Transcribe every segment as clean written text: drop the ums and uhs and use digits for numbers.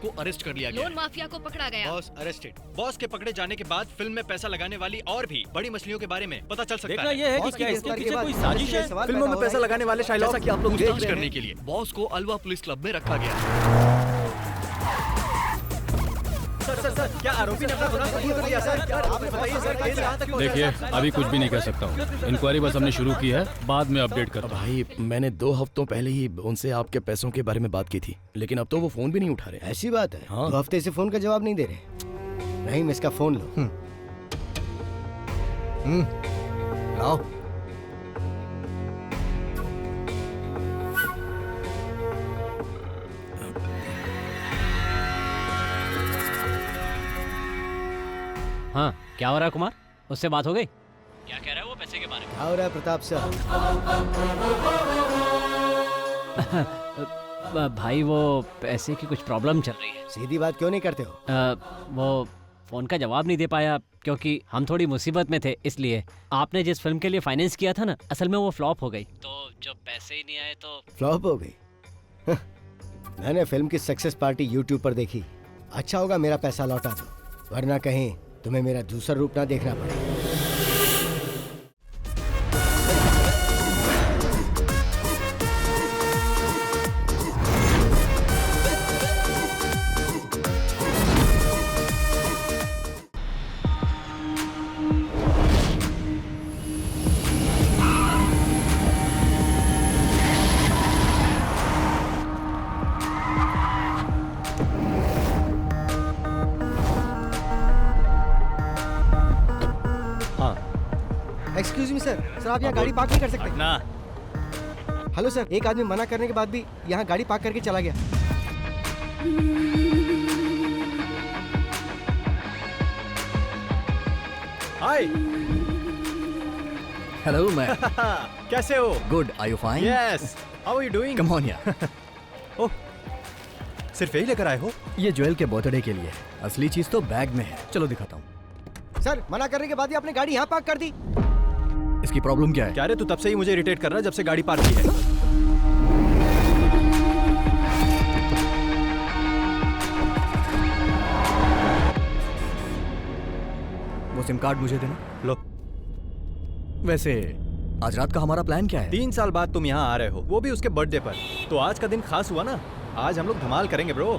को अरेस्ट कर लिया गया। लोन माफिया को पकड़ा गया। Boss arrested. बॉस के पकड़े जाने के बाद फिल्म में पैसा लगाने वाली और भी बड़ी मछलियों के बारे में पता चल सकता देखना है। ये है कि क्या इसके पीछे कोई साजिश है? फिल्मों में पैसा लगाने वाले शाइलॉक की आप लोग देख पूछताछ रहे करने हैं। के लिए बॉस को अलवा पुलिस क्लब में रखा गया। सर, क्या आरोपी ने अपना गुनाह कबूल कर लिया सर? आप बताइए सर, केस कहाँ तक पहुँचा? देखिए अभी कुछ भी नहीं कह सकता हूँ। इंक्वायरी बस हमने शुरू की है, बाद में अपडेट कर। भाई मैंने 2 हफ्तों पहले ही उनसे आपके पैसों के बारे में बात की थी, लेकिन अब तो वो फोन भी नहीं उठा रहे। ऐसी बात है? हाँ। 2 हफ्ते से फोन का जवाब नहीं दे रहे। नहीं, मैं इसका फोन लो। लाओ। हाँ, क्या हो रहा है कुमार? उससे बात हो गई? क्या कह रहा है वो पैसे के बारे में? क्या हो रहा है प्रताप सर? भाई वो पैसे की कुछ प्रॉब्लम चल रही है। सीधी बात क्यों नहीं करते हो? वो फोन का जवाब नहीं दे पाया क्योंकि हम थोड़ी मुसीबत में थे, इसलिए। आपने जिस फिल्म के लिए फाइनेंस किया था ना, असल में वो फ्लॉप हो गई, तो जब पैसे ही नहीं आए तो फ्लॉप हो गई? मैंने फिल्म की सक्सेस पार्टी यूट्यूब पर देखी। अच्छा होगा मेरा पैसा लौटा दो, वरना कहीं तुम्हें मेरा दूसरा रूप ना देखना पड़े। एक्सक्यूज मी सर, आप यहाँ गाड़ी पार्क नहीं कर सकते? ना। हेलो सर, एक आदमी मना करने के बाद भी यहाँ गाड़ी पार्क करके चला गया। हाय। हेलो मैं। कैसे हो? Good, are you fine? Yes. How are you doing? Come on यार। ओह, सिर्फ यही लेकर आए हो? ये ज्वेल के बर्थडे के लिए, असली चीज तो बैग में है। चलो दिखाता हूँ। सर, मना करने के बाद ही आपने गाड़ी यहाँ पार्क कर दी। इसकी प्रॉब्लम क्या है? क्या रे, तू तब से ही मुझे इरिटेट कर रहा है जब से गाड़ी पार्क की है। वो सिम कार्ड मुझे देना। लो। वैसे आज रात का हमारा प्लान क्या है? 3 साल बाद तुम यहाँ आ रहे हो, वो भी उसके बर्थडे पर। तो आज का दिन खास हुआ ना। आज हम लोग धमाल करेंगे ब्रो।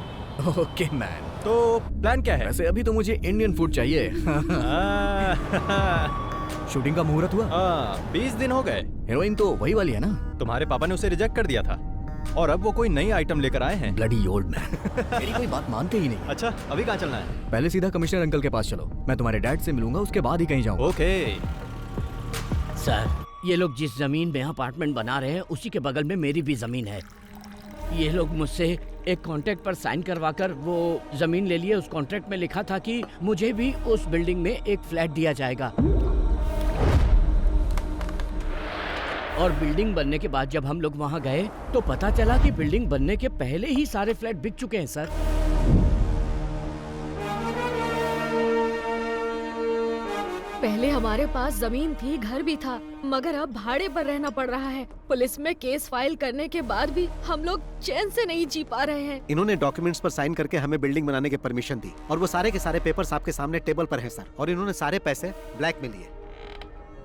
Okay man. तो प्लान क्या है? वैसे अभी तो मुझे इंडियन फूड चाहिए। शूटिंग का मुहूर्त हुआ? 20 दिन हो गए। हीरोइन तो वही वाली है ना? तुम्हारे पापा ने उसे रिजेक्ट कर दिया था और अब वो कोई नई आइटम लेकर आए हैं। Bloody old man. मेरी कोई बात मानते ही नहीं। अच्छा, अभी कहाँ चलना है? पहले सीधा कमिश्नर अंकल के पास चलो, मैं तुम्हारे डैड से मिलूंगा, उसके बाद ही कहीं जाऊंगा। ओके। सर, ये लोग जिस जमीन में अपार्टमेंट बना रहे हैं उसी के बगल में मेरी भी जमीन है। ये लोग मुझसे एक कॉन्ट्रैक्ट पर साइन करवाकर वो जमीन ले लिए। उस कॉन्ट्रैक्ट में लिखा था कि मुझे भी उस बिल्डिंग में एक फ्लैट दिया जाएगा। और बिल्डिंग बनने के बाद जब हम लोग वहां गए तो पता चला कि बिल्डिंग बनने के पहले ही सारे फ्लैट बिक चुके हैं सर। पहले हमारे पास जमीन थी, घर भी था, मगर अब भाड़े पर रहना पड़ रहा है। पुलिस में केस फाइल करने के बाद भी हम लोग चैन से नहीं जी पा रहे हैं। इन्होंने डॉक्यूमेंट्स पर साइन करके हमें बिल्डिंग बनाने की परमिशन दी और वो सारे के सारे पेपर्स आपके सामने टेबल पर हैं सर। और इन्होंने सारे पैसे ब्लैक में लिए।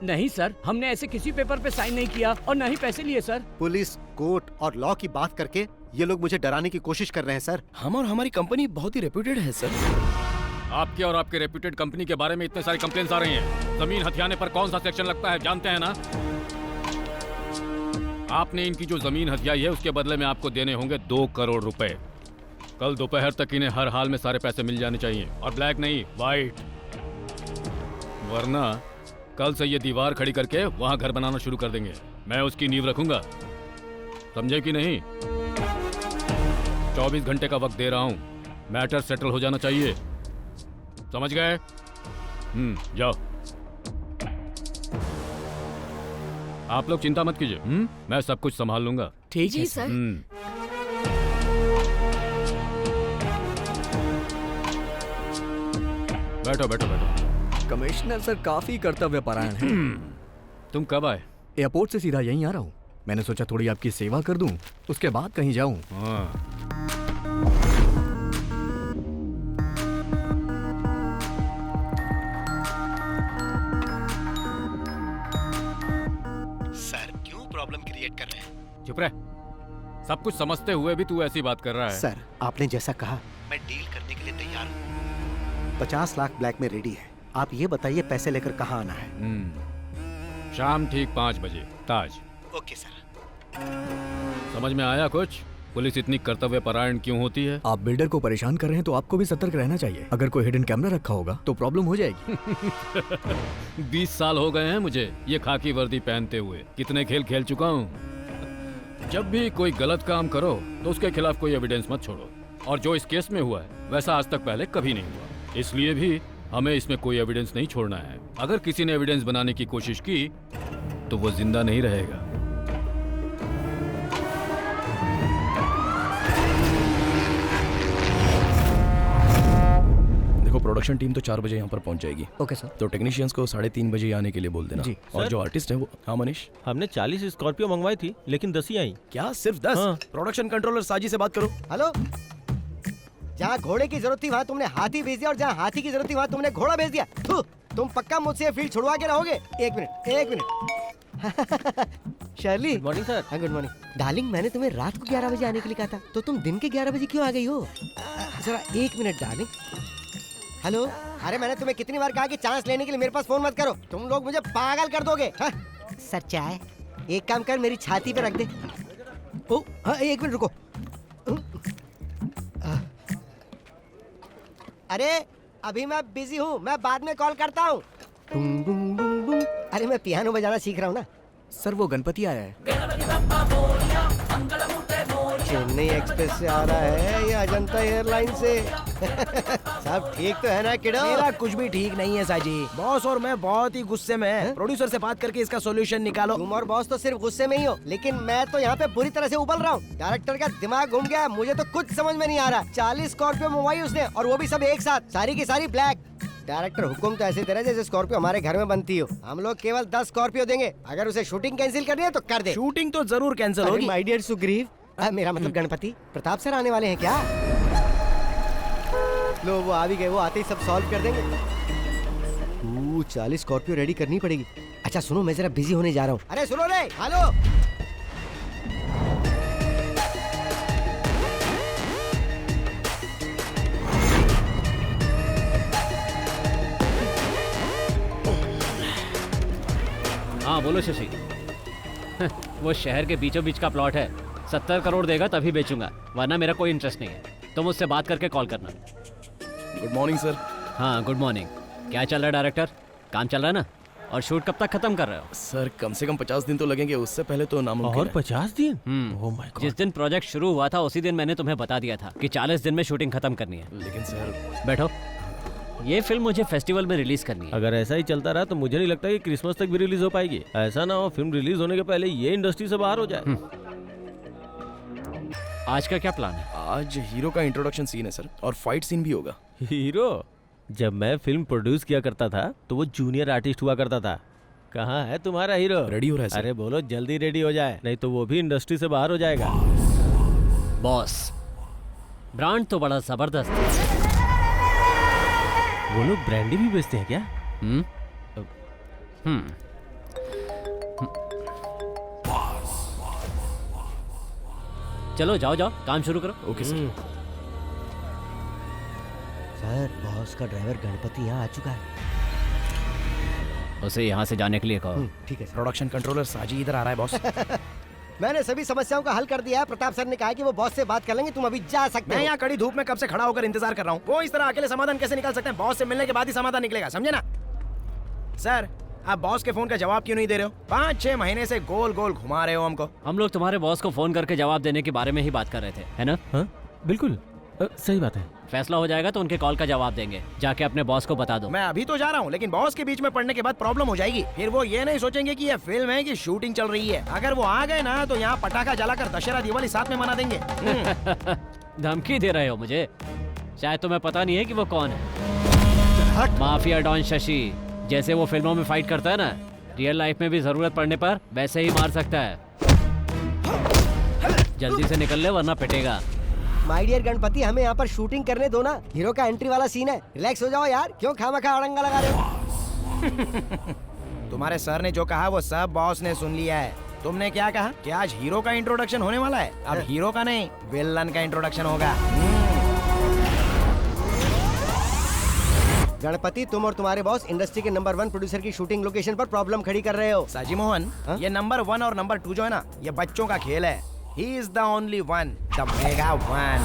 नहीं सर, हमने ऐसे किसी पेपर पे साइन नहीं किया और न ही पैसे लिए सर। पुलिस, कोर्ट और लॉ की बात करके ये लोग मुझे डराने की कोशिश कर रहे हैं सर। हम और हमारी कंपनी बहुत ही रेप्यूटेड है सर। आपके और आपके रेप्यूटेड कंपनी के बारे में इतने सारे कंप्लेंट्स आ रही हैं। जमीन हथियाने पर कौन सा सेक्शन लगता है जानते हैं ना? आपने इनकी जो जमीन हथियाई है उसके बदले में आपको देने होंगे 2 करोड़ रुपए। कल दोपहर तक इन्हें हर हाल में सारे पैसे मिल जाने चाहिए, और ब्लैक नहीं, वाइट। वरना कल से ये दीवार खड़ी करके वहां घर बनाना शुरू कर देंगे। मैं उसकी नींव रखूंगा, समझे कि नहीं? 24 घंटे का वक्त दे रहा हूं, मैटर सेटल हो जाना चाहिए, समझ गए? जाओ। आप लोग चिंता मत कीजिए, मैं सब कुछ संभाल लूंगा। ठीक है सर। बैठो बैठो बैठो। कमिश्नर सर काफी कर्तव्य परायण हैं। तुम कब आए? एयरपोर्ट से सीधा यहीं आ रहा हूँ। मैंने सोचा थोड़ी आपकी सेवा कर दूं, उसके बाद कहीं जाऊं। हाँ। नेगोशिएट कर रहे हैं। चुप रह। सब कुछ समझते हुए भी तू ऐसी बात कर रहा है। सर, आपने जैसा कहा मैं डील करने के लिए तैयार हूँ। 50 लाख ब्लैक में रेडी है। आप ये बताइए पैसे लेकर कहाँ आना है? शाम ठीक 5 बजे ताज। Okay sir. समझ में आया कुछ? पुलिस इतनी कर्तव्य परायण क्यों होती है? आप बिल्डर को परेशान कर रहे हैं तो आपको भी सतर्क रहना चाहिए। अगर कोई हिडन कैमरा रखा होगा तो प्रॉब्लम हो जाएगी। 20 साल हो गए हैं मुझे ये खाकी वर्दी पहनते हुए। कितने खेल खेल चुका हूँ। जब भी कोई गलत काम करो तो उसके खिलाफ कोई एविडेंस मत छोड़ो, और जो इस केस में हुआ है वैसा आज तक पहले कभी नहीं हुआ। इसलिए भी हमें इसमें कोई एविडेंस नहीं छोड़ना है। अगर किसी ने एविडेंस बनाने की कोशिश की तो वो जिंदा नहीं रहेगा। देखो, प्रोडक्शन टीम तो 4 बजे यहाँ पर पहुँच जाएगी। Okay sir. तो टेक्नीशियंस को 3:30 बजे आने के लिए बोल देना। जी। और जो आर्टिस्ट है वो, हाँ मनीष, हमने 40 स्कॉर्पियो मंगवाई थी लेकिन 10 ही आई। क्या सिर्फ 10? हाँ। प्रोडक्शन कंट्रोलर साजी से बात करो। हेलो, जहाँ घोड़े की जरूरत थी वहाँ तुमने हाथी भेज दिया और जहाँ हाथी की जरूरत थी वहाँ तुमने घोड़ा भेज दिया। थू, तुम पक्का मुझसे ये फील्ड छुड़वा के रहोगे? एक minute. Shirley, good morning sir. हाँ गुड मॉर्निंग। डार्लिंग, मैंने तुम्हें रात को 11 बजे आने के लिए कहा था, तो तुम दिन के 11 बजे क्यों आ गई हो? जरा 1 मिनट डार्लिंग। हेलो, अरे मैंने तुम्हें कितनी बार कहा कि चांस लेने के लिए मेरे पास फोन मत करो, तुम लोग मुझे पागल कर दोगे। हाँ? सर चाय एक काम कर, मेरी छाती पे रख दे। ओ हाँ, 1 मिनट रुको। अरे अभी मैं बिजी हूँ, मैं बाद में कॉल करता हूँ। अरे मैं पियानो बजाना सीख रहा हूँ ना। सर वो गणपति आया है। चेन्नई एक्सप्रेस से आ रहा है या अजंता एयरलाइन से? सब ठीक तो है ना किडो? मेरा कुछ भी ठीक नहीं है साजी। बॉस और मैं बहुत ही गुस्से में हैं। प्रोड्यूसर से बात करके इसका सॉल्यूशन निकालो। तुम और बॉस तो सिर्फ गुस्से में ही हो, लेकिन मैं तो यहाँ पे बुरी तरह से उबल रहा हूँ। डायरेक्टर का दिमाग घूम गया है, मुझे तो कुछ समझ में नहीं आ रहा। 40 स्कॉर्पियो मंगवाई उसने, और वो भी सब एक साथ, सारी की सारी ब्लैक। डायरेक्टर हुकुम तो ऐसे दे रहा है जैसे स्कॉर्पियो हमारे घर में बनती हो। हम लोग केवल 10 स्कॉर्पियो देंगे, अगर उसे शूटिंग कैंसिल करनी है तो कर दे। शूटिंग तो जरूर कैंसिल होगी। माय डियर सुग्रीव, मेरा मतलब गणपति प्रताप सर आने वाले हैं क्या? लो वो आ भी गए, वो आते ही सब सॉल्व कर देंगे। 40 स्कॉर्पियो रेडी करनी पड़ेगी। अच्छा सुनो, मैं जरा बिजी होने जा रहा हूँ। अरे सुनो रे, हेलो। हाँ बोलो शशि। वो शहर के बीचों बीच का प्लॉट है, 70 करोड़ देगा तभी बेचूंगा, वरना मेरा कोई इंटरेस्ट नहीं है। तुम मुझसे बात करके कॉल करना। Good morning sir. हाँ गुड मॉर्निंग। क्या चल रहा है डायरेक्टर? काम चल रहा है ना? और शूट कब तक खत्म कर रहे हो? सर कम से कम 50 दिन तो लगेंगे, उससे पहले तो नामुमकिन और है। 50 दिन? Oh my God. जिस दिन प्रोजेक्ट शुरू हुआ था उसी दिन मैंने तुम्हें बता दिया था कि 40 दिन में शूटिंग खत्म करनी है। लेकिन सर, बैठो। ये फिल्म मुझे फेस्टिवल में रिलीज करनी है। अगर ऐसा ही चलता रहा तो मुझे नहीं लगता कि क्रिसमस तक भी रिलीज हो पाएगी। ऐसा ना हो फिल्म रिलीज होने के पहले ये इंडस्ट्री से बाहर हो जाए। आज का क्या प्लान है? आज हीरो का इंट्रोडक्शन सीन है सर, और फाइट सीन भी होगा। हीरो? जब मैं फिल्म प्रोड्यूस किया करता था तो वो जूनियर आर्टिस्ट हुआ करता था। कहाँ है तुम्हारा हीरो? रेडी हो रहा है सर। अरे बोलो जल्दी रेडी हो जाए, नहीं तो वो भी इंडस्ट्री से बाहर हो जाएगा। बॉस, ब्रांड तो बड़ा जबरदस्त है। वो लोग ब्रांडी भी बेचते हैं क्या? चलो जाओ जाओ, काम शुरू करो। Okay sir. सर बॉस का ड्राइवर गणपति यहाँ आ चुका है। उसे यहाँ से जाने के लिए कहो। ठीक है सर। प्रोडक्शन कंट्रोलर साजी इधर आ रहा है बॉस। मैंने सभी समस्याओं का हल कर दिया है। प्रताप सर ने कहा कि वो बॉस से बात कर लेंगे, तुम अभी जा सकते मैं हो। यहाँ कड़ी धूप में कब से खड़ा होकर इंतजार कर रहा हूँ। वो इस तरह अकेले समाधान कैसे निकाल सकते हैं? बॉस से मिलने के बाद ही समाधान निकलेगा, समझे ना? सर आप बॉस के फोन का जवाब क्यों नहीं दे रहे हो? 5-6 महीने से गोल गोल घुमा रहे हो हमको। हम लोग तुम्हारे बॉस को फोन करके जवाब देने के बारे में ही बात कर रहे थे, है ना? हाँ बिल्कुल, सही बात है। फैसला हो जाएगा तो उनके कॉल का जवाब देंगे। जाके अपने बॉस को बता दो। मैं अभी तो जा रहा हूँ, लेकिन बॉस के बीच में पड़ने के बाद प्रॉब्लम हो जाएगी। फिर वो ये नहीं सोचेंगे कि ये फिल्म है कि शूटिंग चल रही है। अगर वो आ गए ना तो यहाँ पटाखा जलाकर दशहरा दिवाली साथ में मना देंगे। धमकी दे रहे हो मुझे? शायद तुम्हें पता नहीं है कि वो कौन है। Mafia don Shashi. जैसे वो फिल्मों में फाइट करता है ना, रियल लाइफ में भी जरूरत पड़ने पर वैसे ही मार सकता है। जल्दी से निकल ले वरना पिटेगा। माय डियर गणपति, हमें यहाँ पर शूटिंग करने दो ना। हीरो का एंट्री वाला सीन है, रिलैक्स हो जाओ यार। क्यों खामखा अड़ंगा लगा रहे हो? तुम्हारे सर ने जो कहा वो सब बॉस ने सुन लिया है। तुमने क्या कहा कि आज हीरो का इंट्रोडक्शन होने वाला है? अब हीरो का नहीं, विलन का इंट्रोडक्शन होगा। गणपति, तुम और तुम्हारे बॉस इंडस्ट्री के नंबर 1 प्रोड्यूसर की शूटिंग लोकेशन पर प्रॉब्लम खड़ी कर रहे हो। साजी मोहन, ये नंबर 1 और नंबर 2 जो है ना, ये बच्चों का खेल है। He is the only one, the mega one.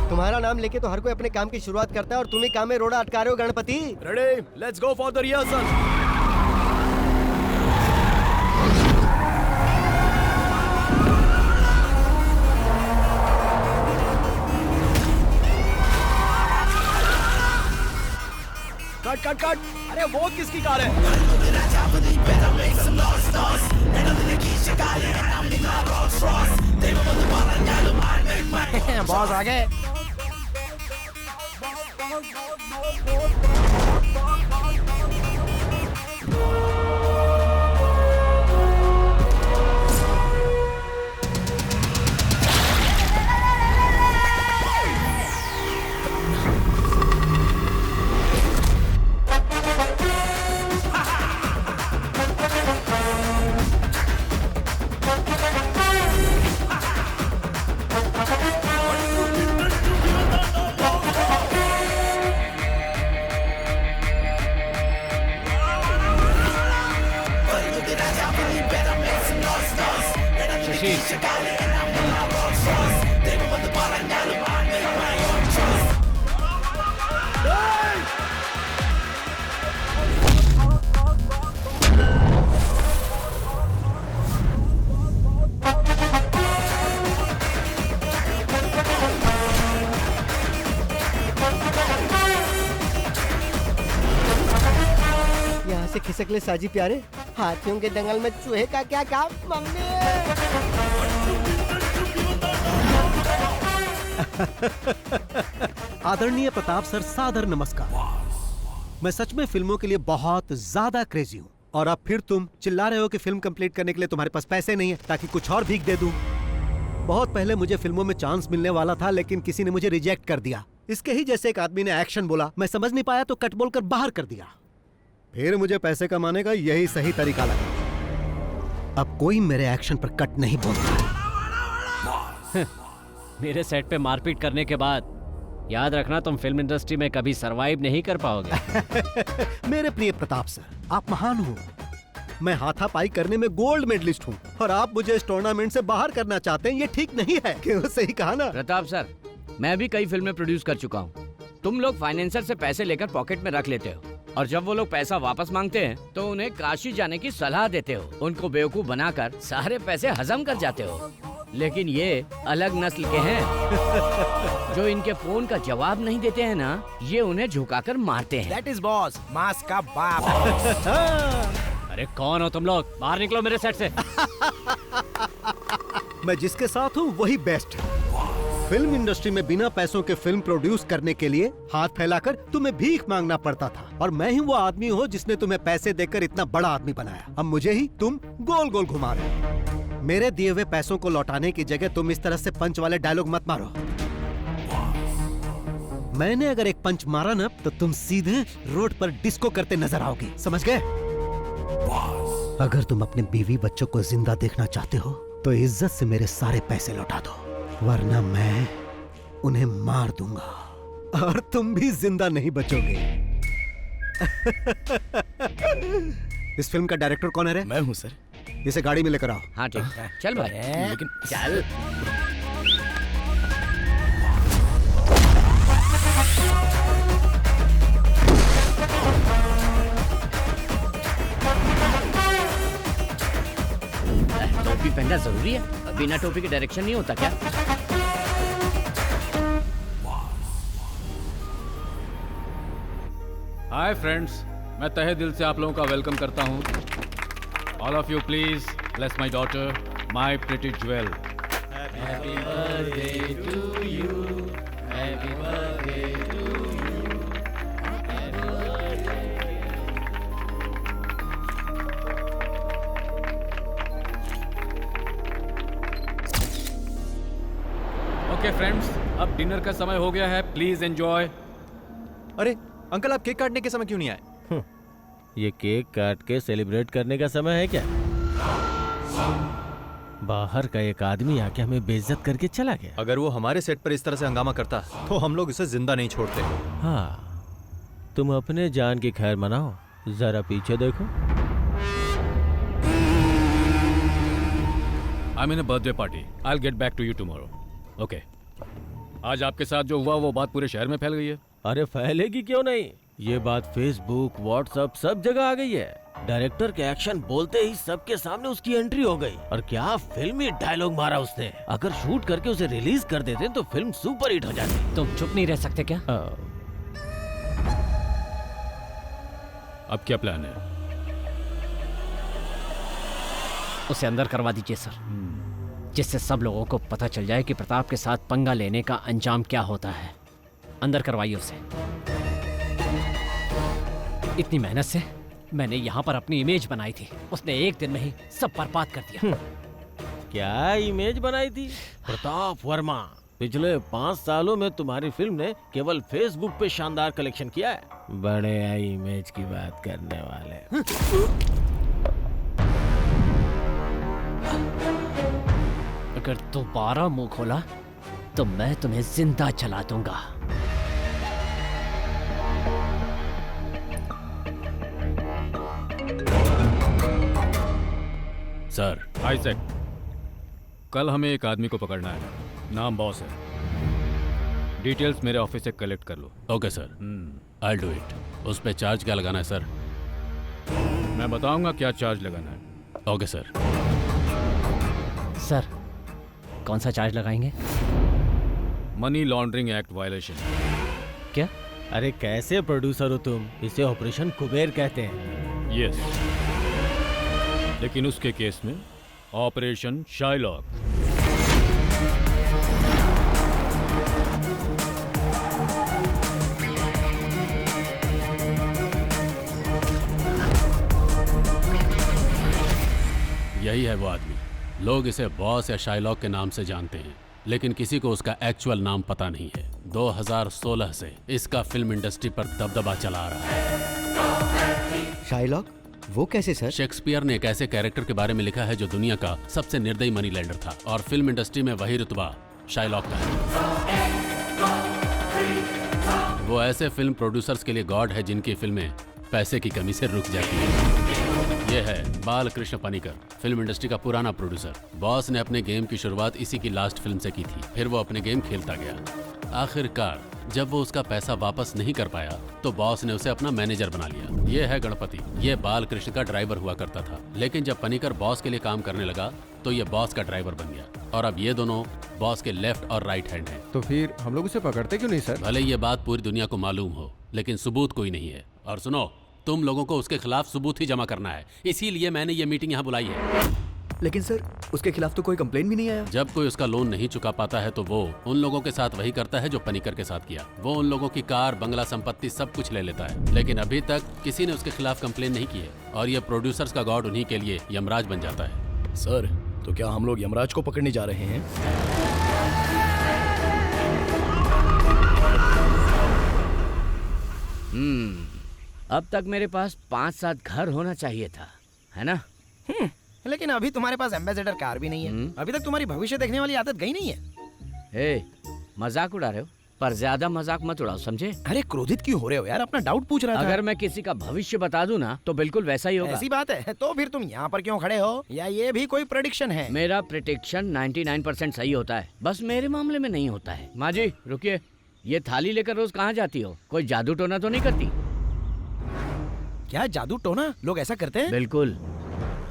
तुम्हारा नाम लेके तो हर कोई अपने काम की शुरुआत करता है और तुम ही काम में रोड़ा अटका रहे हो Ganpati. Ready? Let's go for the rehearsal. Cut cut cut! अरे वो किसकी कार है? बॉस आ गए। यहाँ से खिसक ले साजी प्यारे, हाथियों के दंगल में चूहे का क्या काम। मम्मी आदरणीय प्रताप सर, सादर नमस्कार। मैं सच में फिल्मों के लिए बहुत ज्यादा क्रेजी हूँ और अब फिर तुम चिल्ला रहे हो कि फिल्म कंप्लीट करने के लिए तुम्हारे पास पैसे नहीं है ताकि कुछ और भीख दे दूं। बहुत पहले मुझे फिल्मों में चांस मिलने वाला था, लेकिन किसी ने मुझे रिजेक्ट कर दिया। इसके ही जैसे एक आदमी ने एक्शन बोला, मैं समझ नहीं पाया तो कट बोलकर बाहर कर दिया। फिर मुझे पैसे कमाने का यही सही तरीका लगा। अब कोई मेरे एक्शन पर कट नहीं बोलता। मेरे सेट पे मारपीट करने के बाद याद रखना, तुम फिल्म इंडस्ट्री में कभी सरवाइव नहीं कर पाओगे। मेरे प्रिय प्रताप सर, आप महान हो। मैं हाथापाई करने में गोल्ड मेडलिस्ट हूँ और आप मुझे इस टूर्नामेंट से बाहर करना चाहते हैं। ये ठीक नहीं है। क्यों? सही कहा ना प्रताप सर, मैं भी कई फिल्में प्रोड्यूस कर चुका हूँ। तुम लोग फाइनेंसर से पैसे लेकर पॉकेट में रख लेते हो और जब वो लोग पैसा वापस मांगते हैं तो उन्हें काशी जाने की सलाह देते हो। उनको बेवकूफ बनाकर सारे पैसे हजम कर जाते हो। लेकिन ये अलग नस्ल के हैं जो इनके फोन का जवाब नहीं देते हैं ना, ये उन्हें झुकाकर मारते हैं। That is boss, मास का बाप। अरे कौन हो तुम लोग? बाहर निकलो मेरे सेट से। मैं जिसके साथ हूँ वही बेस्ट है। फिल्म इंडस्ट्री में बिना पैसों के फिल्म प्रोड्यूस करने के लिए हाथ फैलाकर तुम्हें भीख मांगना पड़ता था और मैं ही वो आदमी हूँ जिसने तुम्हें पैसे देकर इतना बड़ा आदमी बनाया। अब मुझे ही तुम गोल गोल घुमा रहे हो। मेरे दिए हुए पैसों को लौटाने की जगह तुम इस तरह से पंच वाले डायलॉग मत मारो। मैंने अगर एक पंच मारा ना तो तुम सीधे रोड पर डिस्को करते नजर आओगे। समझ गए? अगर तुम अपने बीवी बच्चों को जिंदा देखना चाहते हो तो इज्जत से मेरे सारे पैसे लौटा दो, वरना मैं उन्हें मार दूंगा और तुम भी जिंदा नहीं बचोगे। इस फिल्म का डायरेक्टर कौन है रे? मैं हूँ सर। इसे गाड़ी में लेकर आओ। हाँ ठीक है, चल भाई। लेकिन चल। टोपी पहनना जरूरी है? बिना टोपी के डायरेक्शन नहीं होता क्या? हाय फ्रेंड्स, मैं तहे दिल से आप लोगों का वेलकम करता हूँ। All of you please bless my daughter, my pretty jewel. Happy birthday to you, happy birthday to you, happy birthday. Okay friends, अब डिनर का समय हो गया है, प्लीज एंजॉय। अरे अंकल, आप केक काटने के समय क्यों नहीं आए? ये केक काट के सेलिब्रेट करने का समय है क्या? बाहर का एक आदमी आके हमें बेइज्जत करके चला गया। अगर वो हमारे सेट पर इस तरह से हंगामा करता तो हम लोग उसे जिंदा नहीं छोड़ते। हाँ, तुम अपने जान की खैर मनाओ, जरा पीछे देखो। I mean birthday party. I will get back to you tomorrow. Okay. आज आपके साथ जो हुआ वो बात पूरे शहर में फैल गई है। अरे फैलेगी क्यों नहीं, ये बात फेसबुक व्हाट्सएप सब जगह आ गई है। डायरेक्टर के एक्शन बोलते ही सबके सामने उसकी एंट्री हो गई। और क्या फिल्मी डायलॉग मारा उसने। अगर शूट करके उसे रिलीज कर देते तो फिल्म सुपर हिट हो जाती। तुम चुप नहीं रह सकते क्या? अब क्या प्लान है? उसे अंदर करवा दीजिए सर, जिससे सब लोगों को पता चल जाए कि प्रताप के साथ पंगा लेने का अंजाम क्या होता है। अंदर करवाइए उसे। इतनी मेहनत से मैंने यहाँ पर अपनी इमेज बनाई थी, उसने एक दिन में ही सब बर्बाद कर दिया। क्या इमेज बनाई थी? प्रताप वर्मा, पिछले 5 सालों में तुम्हारी फिल्म ने केवल फेसबुक पे शानदार कलेक्शन किया है। बड़े इमेज की बात करने वाले। अगर दोबारा मुंह खोला तो मैं तुम्हें जिंदा जला दूंगा। सर, आइजैक, कल हमें एक आदमी को पकड़ना है। नाम बॉस है। डिटेल्स मेरे ऑफिस से कलेक्ट कर लो। Okay sir, I do it. उस पे चार्ज क्या लगाना है सर? मैं बताऊंगा क्या चार्ज लगाना है। Okay sir. सर, कौन सा चार्ज लगाएंगे? Money laundering act violation. क्या? अरे कैसे प्रोड्यूसर हो तुम? इसे ऑपरेशन कुबेर कहते हैं। यस, लेकिन उसके केस में ऑपरेशन शाइलॉक। यही है वो आदमी। लोग इसे बॉस या शाइलॉक के नाम से जानते हैं, लेकिन किसी को उसका एक्चुअल नाम पता नहीं है। 2016 से इसका फिल्म इंडस्ट्री पर दबदबा चला आ रहा है। शाइलॉक? वो कैसे सर? शेक्सपियर ने एक ऐसे कैरेक्टर के बारे में लिखा है जो दुनिया का सबसे निर्दयी मनी लेंडर था, और फिल्म इंडस्ट्री में वही रुतबा शाइलॉक का है। वो ऐसे फिल्म प्रोड्यूसर्स के लिए गॉड है जिनकी फिल्में पैसे की कमी से रुक जाती है। ये है बालकृष्ण पनिकर, फिल्म इंडस्ट्री का पुराना प्रोड्यूसर। बॉस ने अपने गेम की शुरुआत इसी की लास्ट फिल्म से की थी। फिर वो अपने गेम खेलता गया। आखिरकार जब वो उसका पैसा वापस नहीं कर पाया तो बॉस ने उसे अपना मैनेजर बना लिया। ये है गणपति। ये बालकृष्ण का ड्राइवर हुआ करता था, लेकिन जब पनिकर बॉस के लिए काम करने लगा तो ये बॉस का ड्राइवर बन गया, और अब ये दोनों बॉस के लेफ्ट और राइट हैंड हैं। तो फिर हम लोग उसे पकड़ते क्यों नहीं सर? भले ये बात पूरी दुनिया को मालूम हो, लेकिन सबूत कोई नहीं है। और सुनो, तुम लोगों को उसके खिलाफ सबूत ही जमा करना है, इसीलिए मैंने ये मीटिंग यहाँ बुलाई है। लेकिन सर, उसके खिलाफ तो कोई कंप्लेंट भी नहीं आया। जब कोई उसका लोन नहीं चुका पाता है तो वो उन लोगों के साथ वही करता है जो पनिकर के साथ किया। वो उन लोगों की कार, बंगला, संपत्ति सब कुछ ले लेता है, लेकिन अभी तक किसी ने उसके खिलाफ कंप्लेन नहीं की है। और ये प्रोड्यूसर्स का गॉड उन्हीं के लिए यमराज बन जाता है। सर, तो क्या हम लोग यमराज को पकड़ने जा रहे हैं? अब तक मेरे पास 5-7 घर होना चाहिए था, है ना? लेकिन अभी तुम्हारे पास एम्बेसडर कार भी नहीं है। अभी तक तुम्हारी भविष्य देखने वाली आदत गई नहीं है। मजाक उड़ा रहे हो, पर ज्यादा मजाक मत उड़ाओ, समझे? अरे क्रोधित क्यों हो रहे हो यार? अपना डाउट पूछ रहा था। अगर मैं किसी का भविष्य बता दूं ना तो बिल्कुल वैसा ही होगा। ऐसी बात है तो फिर तुम यहाँ पर क्यों खड़े हो? या ये भी कोई प्रेडिक्शन है? मेरा प्रेडिक्शन 99% सही होता है, बस मेरे मामले में नहीं होता है। माँ जी रुकिए, ये थाली लेकर रोज कहाँ जाती हो? कोई जादू टोना तो नहीं करती? क्या जादू टोना? लोग ऐसा करते हैं? बिल्कुल,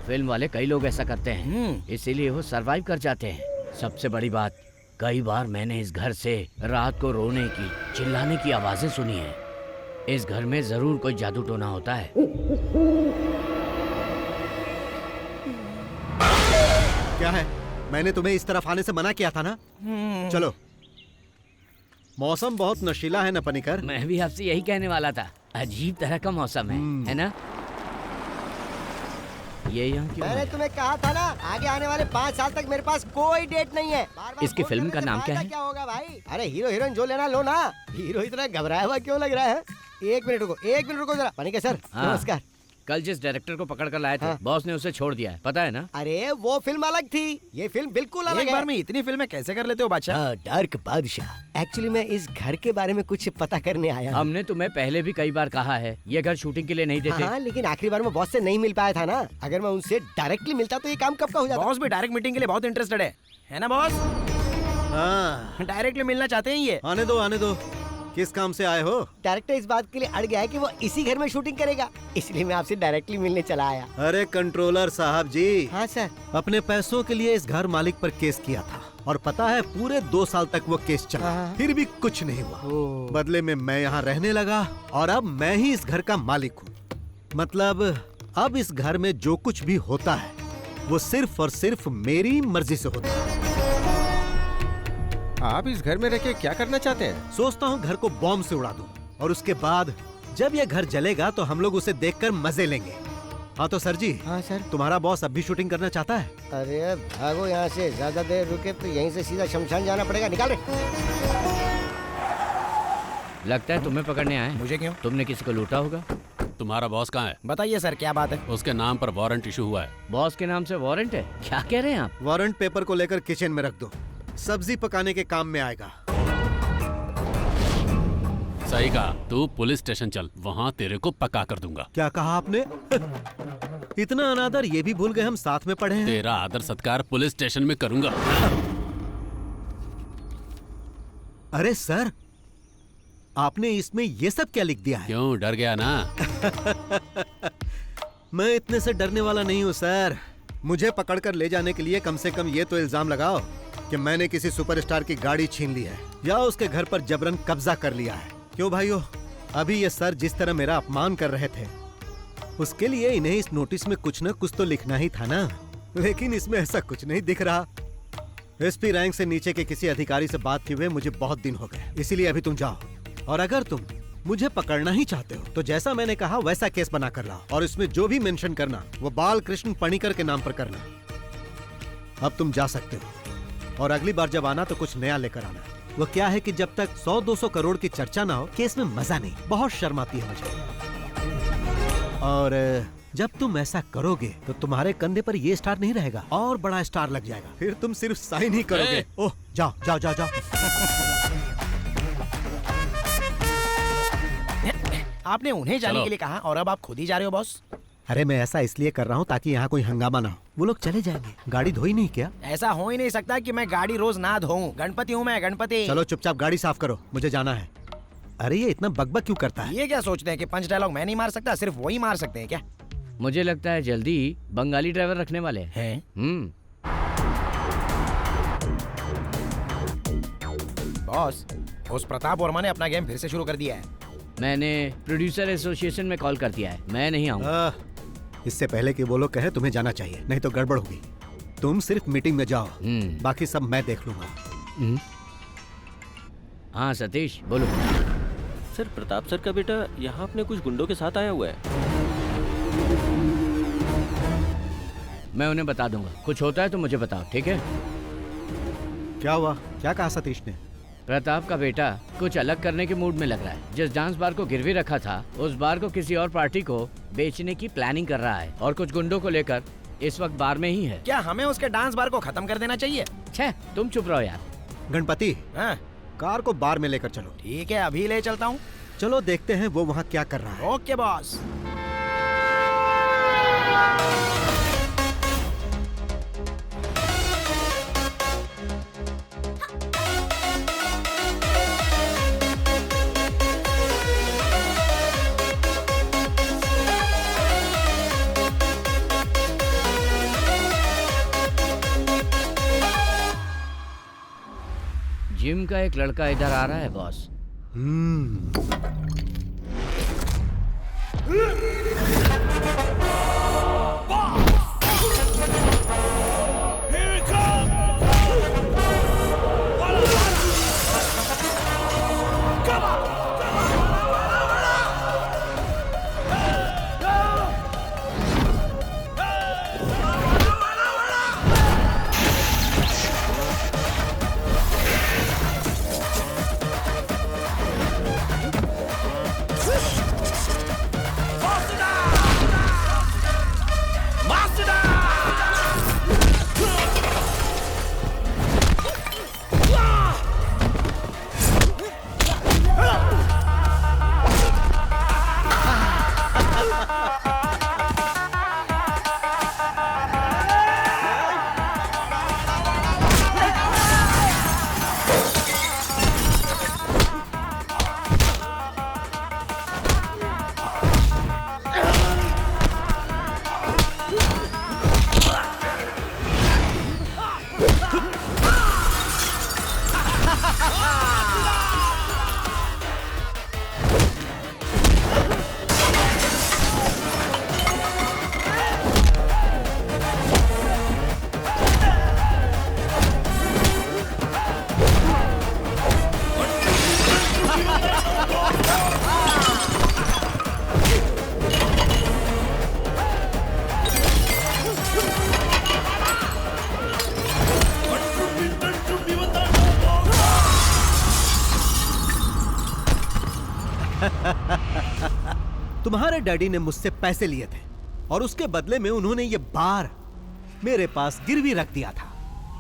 फिल्म वाले कई लोग ऐसा करते हैं, इसीलिए वो सरवाइव कर जाते हैं। सबसे बड़ी बात, कई बार मैंने इस घर से रात को रोने की, चिल्लाने की आवाजें सुनी है। इस घर में जरूर कोई जादू टोना होता है। क्या है? मैंने तुम्हें इस तरफ आने से मना किया था ना। चलो। मौसम बहुत नशीला है ना पनिकर? मैं भी आपसे यही कहने वाला था, अजीब तरह का मौसम है ना? ये यहाँ क्यों? मैंने तुम्हें कहा था ना, आगे आने वाले 5 साल तक मेरे पास कोई डेट नहीं है। बार-बार इसकी फिल्म का नाम क्या है? क्या होगा भाई? अरे हीरो हीरोइन जो लेना लो ना। हीरो इतना घबराया हुआ क्यों लग रहा है? 1 मिनट रुको, 1 मिनट रुको जरा। पनिकर सर, नमस्कार। कल जिस डायरेक्टर को पकड़ कर लाए थे, हाँ। बॉस ने उसे छोड़ दिया है, पता है ना? अरे वो फिल्म अलग थी, ये फिल्म बिल्कुल अलग एक है। बार में इतनी फिल्में कैसे कर लेते हो बादशाह? हाँ, डार्क बादशाह। एक्चुअली मैं इस घर के बारे में कुछ पता करने आया हूँ। हमने तुम्हें पहले भी कई बार कहा है, ये घर शूटिंग के लिए नहीं देते। हाँ, लेकिन आखिरी बार मैं बॉस से नहीं मिल पाया था ना। अगर मैं उनसे डायरेक्टली मिलता तो ये काम कब का हो जाता। बॉस भी डायरेक्ट मीटिंग के लिए बहुत इंटरेस्टेड है ना बॉस? हाँ, डायरेक्टली मिलना चाहते हैं ये। आने दो। किस काम से आए हो? डायरेक्टर इस बात के लिए अड़ गया है कि वो इसी घर में शूटिंग करेगा, इसलिए मैं आपसे डायरेक्टली मिलने चला आया। अरे कंट्रोलर साहब जी। हाँ सर। अपने पैसों के लिए इस घर मालिक पर केस किया था और पता है पूरे 2 साल तक वो केस चला, हाँ। फिर भी कुछ नहीं हुआ। बदले में मैं यहाँ रहने लगा और अब मैं ही इस घर का मालिक हूँ। मतलब अब इस घर में जो कुछ भी होता है वो सिर्फ और सिर्फ मेरी मर्जी से होता है। आप इस घर में रह के क्या करना चाहते हैं? सोचता हूँ घर को बॉम्ब से उड़ा दूं और उसके बाद जब ये घर जलेगा तो हम लोग उसे देखकर मजे लेंगे। हाँ तो सर जी। हाँ सर। तुम्हारा बॉस अब भी शूटिंग करना चाहता है? अरे भागो यहाँ से, ज्यादा देर रुके तो यहीं से सीधा शमशान जाना पड़ेगा। निकाल रहे। लगता है तुम्हें पकड़ने आए। मुझे क्यों? तुमने किसी को लूटा होगा। तुम्हारा बॉस कहाँ है? बताइए सर, क्या बात है? उसके नाम पर वारंट इशू हुआ है। बॉस के नाम से वारंट है? क्या कह रहे हैं आप? वारंट पेपर को लेकर किचन में रख दो, सब्जी पकाने के काम में आएगा। सही कहा, तू पुलिस स्टेशन चल, वहाँ तेरे को पका कर दूंगा। क्या कहा आपने? इतना अनादर ये भी भूल गए हम साथ में पढ़े हैं। तेरा आदर सत्कार पुलिस स्टेशन में करूंगा। अरे सर, आपने इसमें ये सब क्या लिख दिया है? क्यों, डर गया ना? मैं इतने से डरने वाला नहीं हूँ सर। मुझे पकड़कर ले जाने के लिए कम से कम ये तो इल्जाम लगाओ कि मैंने किसी सुपरस्टार की गाड़ी छीन ली है या उसके घर पर जबरन कब्जा कर लिया है। क्यों भाइयों, अभी ये सर जिस तरह मेरा अपमान कर रहे थे उसके लिए इन्हें इस नोटिस में कुछ न कुछ तो लिखना ही था ना, लेकिन इसमें ऐसा कुछ नहीं दिख रहा। एसपी रैंक से नीचे के किसी अधिकारी से बात किए हुए मुझे बहुत दिन हो गए, इसीलिए अभी तुम जाओ और अगर तुम मुझे पकड़ना ही चाहते हो तो जैसा मैंने कहा वैसा केस बना कर लाओ और इसमें जो भी मेंशन करना वो बाल कृष्ण पणिकर के नाम पर करना। अब तुम जा सकते हो और अगली बार जब आना तो कुछ नया लेकर आना। वो क्या है कि जब तक 100-200 करोड़ की चर्चा ना हो केस में मजा नहीं, बहुत शर्म आती है मुझे। और जब तुम ऐसा करोगे तो तुम्हारे कंधे पर ये स्टार नहीं रहेगा और बड़ा स्टार लग जाएगा, फिर तुम सिर्फ साइन ही करोगे। ओह जाओ जाओ जाओ जाओ। आपने उन्हें जाने के लिए कहा और अब आप खुद ही जा रहे हो बॉस? अरे मैं ऐसा इसलिए कर रहा हूँ ताकि यहाँ कोई हंगामा ना हो। वो लोग चले जाएंगे, गाड़ी धोई नहीं क्या? ऐसा हो ही नहीं सकता कि मैं गाड़ी रोज ना धोऊं। गणपति हूँ मैं, गणपति। चलो चुपचाप गाड़ी साफ करो, मुझे जाना है। अरे ये इतना बकबक क्यों करता है? ये क्या सोचते हैं कि पंच डायलॉग मैं नहीं मार सकता, सिर्फ वही मार सकते हैं क्या? मुझे लगता है जल्दी ही बंगाली ड्राइवर रखने वाले हैं। बॉस, उस प्रताप वर्मा ने अपना गेम फिर से शुरू कर दिया है। मैंने प्रोड्यूसर एसोसिएशन में कॉल कर दिया है, मैं नहीं आऊंगा। इससे पहले कि वो लोग कहे तुम्हें जाना चाहिए, नहीं तो गड़बड़ होगी। तुम सिर्फ मीटिंग में जाओ, बाकी सब मैं देख लूंगा। हाँ सतीश बोलो। सर, प्रताप सर का बेटा यहाँ अपने कुछ गुंडों के साथ आया हुआ है। मैं उन्हें बता दूंगा, कुछ होता है तो मुझे बताओ, ठीक है? क्या हुआ? क्या कहा सतीश ने? प्रताप का बेटा कुछ अलग करने के मूड में लग रहा है। जिस डांस बार को गिरवी रखा था उस बार को किसी और पार्टी को बेचने की प्लानिंग कर रहा है और कुछ गुंडों को लेकर इस वक्त बार में ही है। क्या हमें उसके डांस बार को खत्म कर देना चाहिए? छे, तुम चुप रहो यार। गणपति, हाँ? कार को बार में लेकर चलो। ठीक है, अभी ले चलता हूँ। चलो देखते हैं वो वहाँ क्या कर रहा है। Okay boss. जिम का एक लड़का इधर आ रहा है बॉस। तुम्हारे डैडी ने मुझसे पैसे लिए थे और उसके बदले में उन्होंने ये बार मेरे पास गिरवी रख दिया था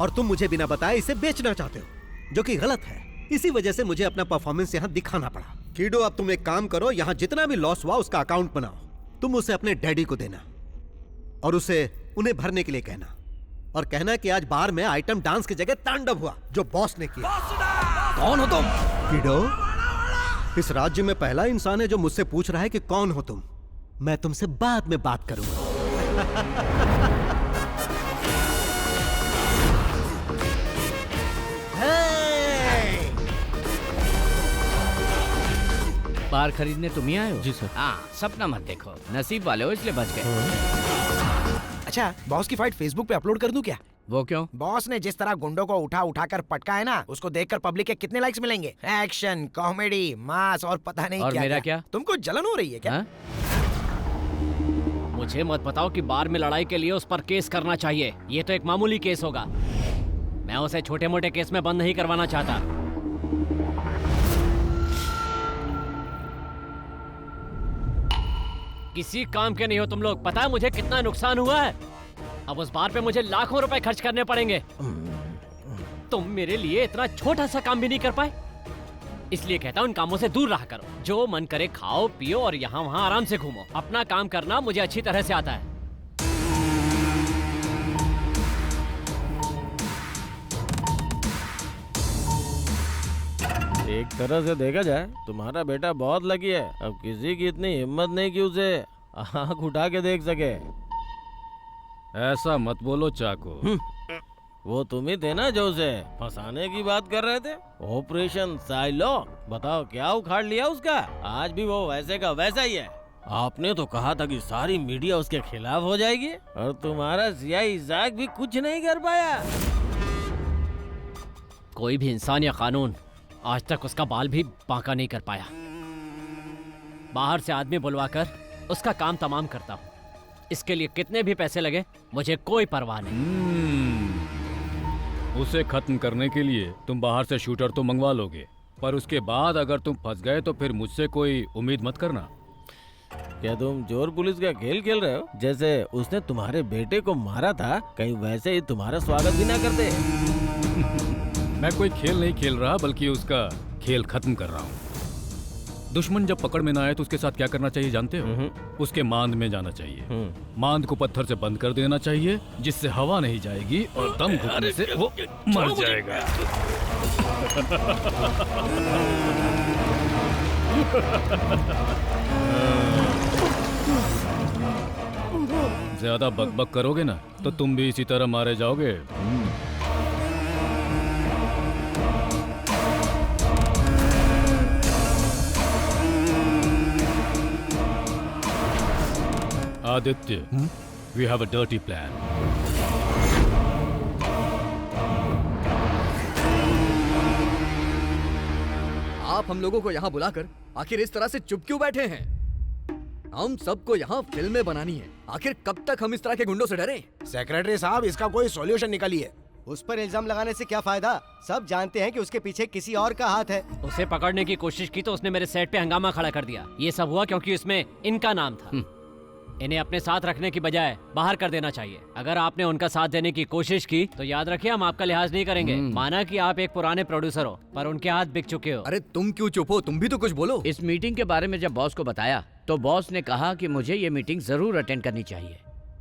और तुम मुझे बिना बताए इसे बेचना चाहते हो, जो कि गलत है। इसी वजह से मुझे अपना परफॉर्मेंस यहाँ दिखाना पड़ा। कीडो, अब तुम एक काम करो, यहाँ जितना भी लॉस हुआ उसका अकाउंट बनाओ। तुम उसे अपने डैडी को देना और उसे उन्हें भरने के लिए कहना, और कहना कि आज बार में आइटम डांस की जगह तांडव हुआ जो बॉस ने किया। कौन हो तुम? कीडो, इस राज्य में पहला इंसान है जो मुझसे पूछ रहा है कि कौन हो तुम। मैं तुमसे बाद में बात करूंगा। बार खरीदने तुम ही आए हो? जी सर। हाँ, सपना मत देखो, नसीब वाले हो इसलिए बच गए। अच्छा, बॉस की फाइट फेसबुक पे अपलोड कर दूं क्या? वो क्यों? बॉस ने जिस तरह गुंडों को उठा उठा कर पटका है ना, उसको देखकर पब्लिक के कितने लाइक्स मिलेंगे। एक्शन, कॉमेडी, मास और पता नहीं और क्या मेरा क्या? तुमको जलन हो रही है क्या? मुझे मत बताओ कि बार में लड़ाई के लिए उस पर केस करना चाहिए। ये तो एक मामूली केस होगा। मैं उसे छोटे मोटे केस में बंद नहीं करवाना चाहता। किसी काम के नहीं हो तुम लोग। पता है मुझे कितना नुकसान हुआ है? अब उस बार पे मुझे लाखों रुपए खर्च करने पड़ेंगे। तुम मेरे लिए इतना छोटा सा काम भी नहीं कर पाए। इसलिए कहता हूँ इन कामों से दूर रहा करो। जो मन करे खाओ पियो और यहाँ वहाँ आराम से घूमो। अपना काम करना मुझे अच्छी तरह से आता है। एक तरह से देखा जाए तुम्हारा बेटा बहुत लकी है। अब किसी की इतनी हिम्मत नहीं कि उसे आँख उठा के देख सके। ऐसा मत बोलो चाको। वो तुम ही थे ना जो उसे फंसाने की बात कर रहे थे। ऑपरेशन साइलो, बताओ क्या उखाड़ लिया उसका। आज भी वो वैसे का वैसा ही है। आपने तो कहा था कि सारी मीडिया उसके खिलाफ हो जाएगी और तुम्हारा सियाही इजाक भी कुछ नहीं कर पाया। कोई भी इंसान या कानून आज तक उसका बाल भी बांका नहीं कर पाया। बाहर से आदमी बुलवाकर उसका काम तमाम करता हूँ। इसके लिए कितने भी पैसे लगे मुझे कोई परवाह नहीं। उसे खत्म करने के लिए तुम बाहर से शूटर तो मंगवा लोगे, पर उसके बाद अगर तुम फंस गए तो फिर मुझसे कोई उम्मीद मत करना। क्या तुम चोर पुलिस का खेल खेल रहे हो? जैसे उसने तुम्हारे बेटे को मारा था, कहीं वैसे ही तुम्हारा स्वागत भी ना करते। मैं कोई खेल नहीं खेल रहा, बल्कि उसका खेल खत्म कर रहा हूँ। दुश्मन जब पकड़ में ना आए तो उसके साथ क्या करना चाहिए जानते हो? उसके मांद में जाना चाहिए। मांद को पत्थर से बंद कर देना चाहिए, जिससे हवा नहीं जाएगी और दम घुटने से वो मर जाएगा। ज्यादा बकबक करोगे ना तो तुम भी इसी तरह मारे जाओगे। Aditya, we have a dirty plan. आप हम लोगों को यहाँ बुलाकर आखिर इस तरह से चुप क्यों बैठे हैं? हम सबको यहाँ फिल्में बनानी है। आखिर कब तक हम इस तरह के गुंडों से डरें? सेक्रेटरी साहब, इसका कोई सॉल्यूशन निकालिए। उस पर इल्जाम लगाने से क्या फायदा? सब जानते हैं कि उसके पीछे किसी और का हाथ है। उसे पकड़ने की कोशिश की तो उसने मेरे सेट पे हंगामा खड़ा कर दिया। ये सब हुआ क्योंकि इसमें इनका नाम था। इन्हें अपने साथ रखने की बजाय बाहर कर देना चाहिए। अगर आपने उनका साथ देने की कोशिश की तो याद रखिए हम आपका लिहाज नहीं करेंगे। माना कि आप एक पुराने प्रोड्यूसर हो, पर उनके हाथ बिक चुके हो। अरे तुम क्यों चुप हो? तुम भी तो कुछ बोलो। इस मीटिंग के बारे में जब बॉस को बताया तो बॉस ने कहा कि मुझे ये मीटिंग जरूर अटेंड करनी चाहिए।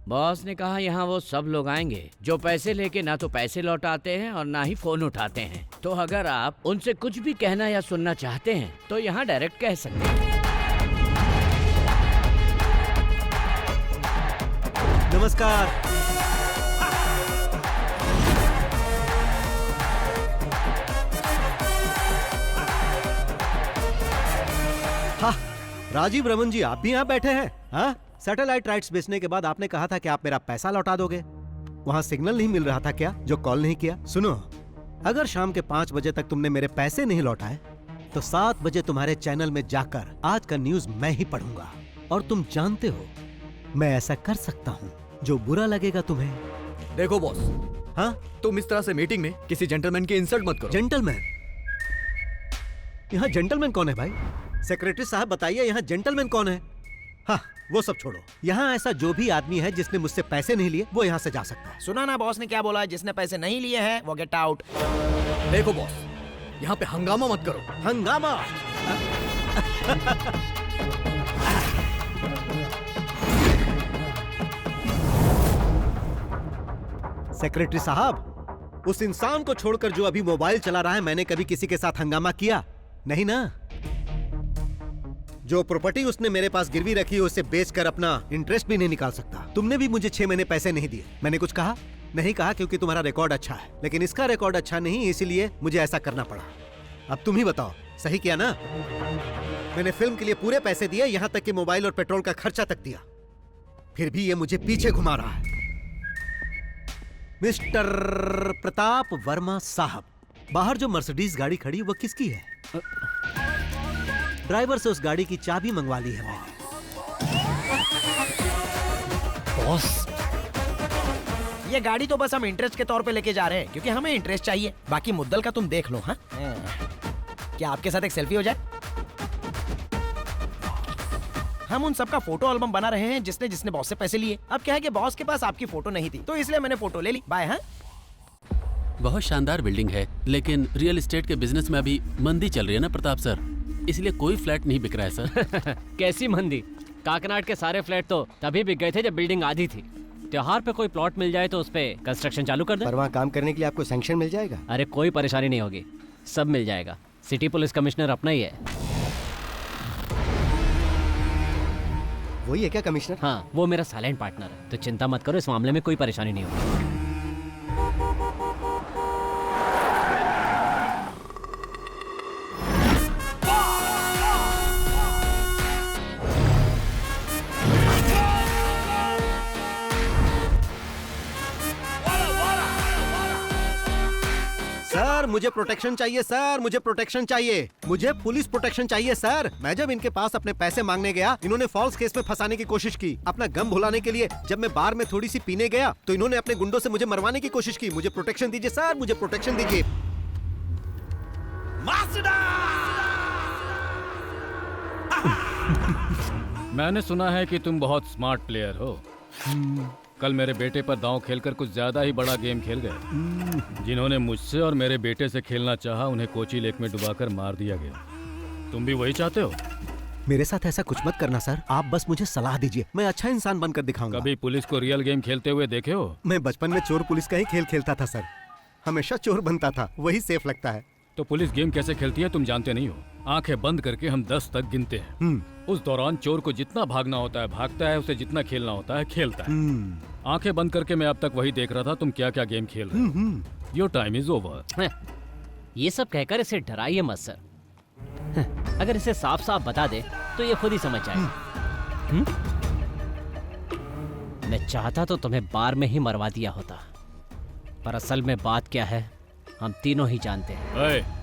बॉस ने कहा यहाँ वो सब लोग आएंगे जो पैसे लेके ना तो पैसे लौटाते हैं और ना ही फोन उठाते हैं। तो अगर आप उनसे कुछ भी कहना या सुनना चाहते हैं तो यहाँ डायरेक्ट कह सकते हैं। नमस्कार। हाँ, राजीव रमन जी, आप भी यहाँ बैठे हैं? हाँ, सैटेलाइट राइट्स बेचने के बाद आपने कहा था कि आप मेरा पैसा लौटा दोगे। वहाँ सिग्नल नहीं मिल रहा था क्या जो कॉल नहीं किया? सुनो, अगर शाम के 5 बजे तक तुमने मेरे पैसे नहीं लौटाए तो 7 बजे तुम्हारे चैनल में जाकर आज का न्यूज मैं ही पढ़ूंगा। और तुम जानते हो मैं ऐसा कर सकता हूँ जो बुरा लगेगा तुम्हें। देखो बॉस, हाँ, तुम इस तरह से मीटिंग में किसी जेंटलमैन की इंसल्ट मत करो। जेंटलमैन? यहाँ जेंटलमैन कौन है भाई? सेक्रेटरी साहब बताइए, यहाँ जेंटलमैन कौन है? हाँ, वो सब छोड़ो। यहाँ ऐसा जो भी आदमी है जिसने मुझसे पैसे नहीं लिए वो यहाँ से जा सकता है। सुना ना बॉस ने क्या बोला, जिसने पैसे नहीं लिए हैं वो गेट आउट। देखो बॉस, यहाँ पे हंगामा मत करो। हंगामा? सेक्रेटरी साहब, उस इंसान को छोड़कर जो अभी मोबाइल चला रहा है, मैंने कभी किसी के साथ हंगामा किया नहीं ना? जो प्रॉपर्टी उसने मेरे पास गिरवी रखी है उसे बेचकर अपना इंटरेस्ट भी नहीं निकाल सकता। तुमने भी मुझे 6 महीने पैसे नहीं दिए। मैंने कुछ कहा? नहीं कहा, क्योंकि तुम्हारा रिकॉर्ड अच्छा है, लेकिन इसका रिकॉर्ड अच्छा नहीं, इसीलिए मुझे ऐसा करना पड़ा। अब तुम ही बताओ, सही किया ना? मैंने फिल्म के लिए पूरे पैसे दिए, यहाँ तक कि मोबाइल और पेट्रोल का खर्चा तक दिया, फिर भी ये मुझे पीछे घुमा रहा है। मिस्टर प्रताप वर्मा साहब, बाहर जो मर्सिडीज गाड़ी खड़ी वो किसकी है? ड्राइवर से उस गाड़ी की चाबी मंगवा ली है मैंने। बॉस, ये गाड़ी तो बस हम इंटरेस्ट के तौर पे लेके जा रहे हैं, क्योंकि हमें इंटरेस्ट चाहिए। बाकी मुद्दल का तुम देख लो। हाँ, क्या आपके साथ एक सेल्फी हो जाए? हम उन सबका फोटो एल्बम बना रहे हैं जिसने जिसने बॉस से पैसे लिए। अब क्या है कि बॉस के पास आपकी फोटो नहीं थी, तो इसलिए मैंने फोटो ले ली। बाय। हाँ, बहुत शानदार बिल्डिंग है, लेकिन रियल एस्टेट के बिजनेस में अभी मंदी चल रही है ना प्रताप सर, इसलिए कोई फ्लैट नहीं बिक रहा है सर। कैसी मंदी? काकनाड के सारे फ्लैट तो तभी बिक गए थे जब बिल्डिंग आधी थी। त्योहार पे कोई प्लॉट मिल जाए तो उस पे कंस्ट्रक्शन चालू कर दे। पर वहाँ काम करने के लिए आपको सैंक्शन मिल जाएगा? अरे कोई परेशानी नहीं होगी, सब मिल जाएगा। सिटी पुलिस कमिश्नर अपना ही है। वही है क्या कमिश्नर? हाँ, वो मेरा साइलेंट पार्टनर है, तो चिंता मत करो, इस मामले में कोई परेशानी नहीं होगी। सर मुझे प्रोटेक्शन चाहिए, सर मुझे प्रोटेक्शन चाहिए, मुझे पुलिस प्रोटेक्शन चाहिए सर। मैं जब इनके पास अपने पैसे मांगने गया, इन्होंने फॉल्स केस में फंसाने की कोशिश की। अपना गम भुलाने के लिए जब मैं बार में थोड़ी सी पीने गया तो इन्होंने अपने गुंडों से मुझे मरवाने की कोशिश की। मुझे प्रोटेक्शन दीजिए सर, मुझे प्रोटेक्शन दीजिए। मैंने सुना है कि तुम बहुत स्मार्ट प्लेयर हो। कल मेरे बेटे पर दांव खेलकर कुछ ज्यादा ही बड़ा गेम खेल गए। जिन्होंने मुझसे और मेरे बेटे से खेलना चाहा, उन्हें कोची लेक में डुबाकर मार दिया गया। तुम भी वही चाहते हो? मेरे साथ ऐसा कुछ मत करना सर, आप बस मुझे सलाह दीजिए, मैं अच्छा इंसान बनकर दिखाऊंगा। कभी पुलिस को रियल गेम खेलते हुए देखे हो? मैं बचपन में चोर पुलिस का ही खेल खेलता था सर, हमेशा चोर बनता था, वही सेफ लगता है। तो पुलिस गेम कैसे खेलती है तुम जानते नहीं हो। आंखें बंद करके हम 10 तक गिनते हैं। उस दौरान चोर को जितना भागना होता है भागता है, उसे जितना खेलना होता है खेलता है। आंखें बंद करके मैं अब तक वही देख रहा था तुम क्या क्या गेम खेल रहे हो। Your time is over. ये सब कहकर इसे डराइए मत सर, अगर इसे साफ साफ बता दे तो ये खुद ही समझ जाएगा। मैं चाहता तो तुम्हें बार में ही मरवा दिया होता, पर असल में बात क्या है हम तीनों ही जानते हैं।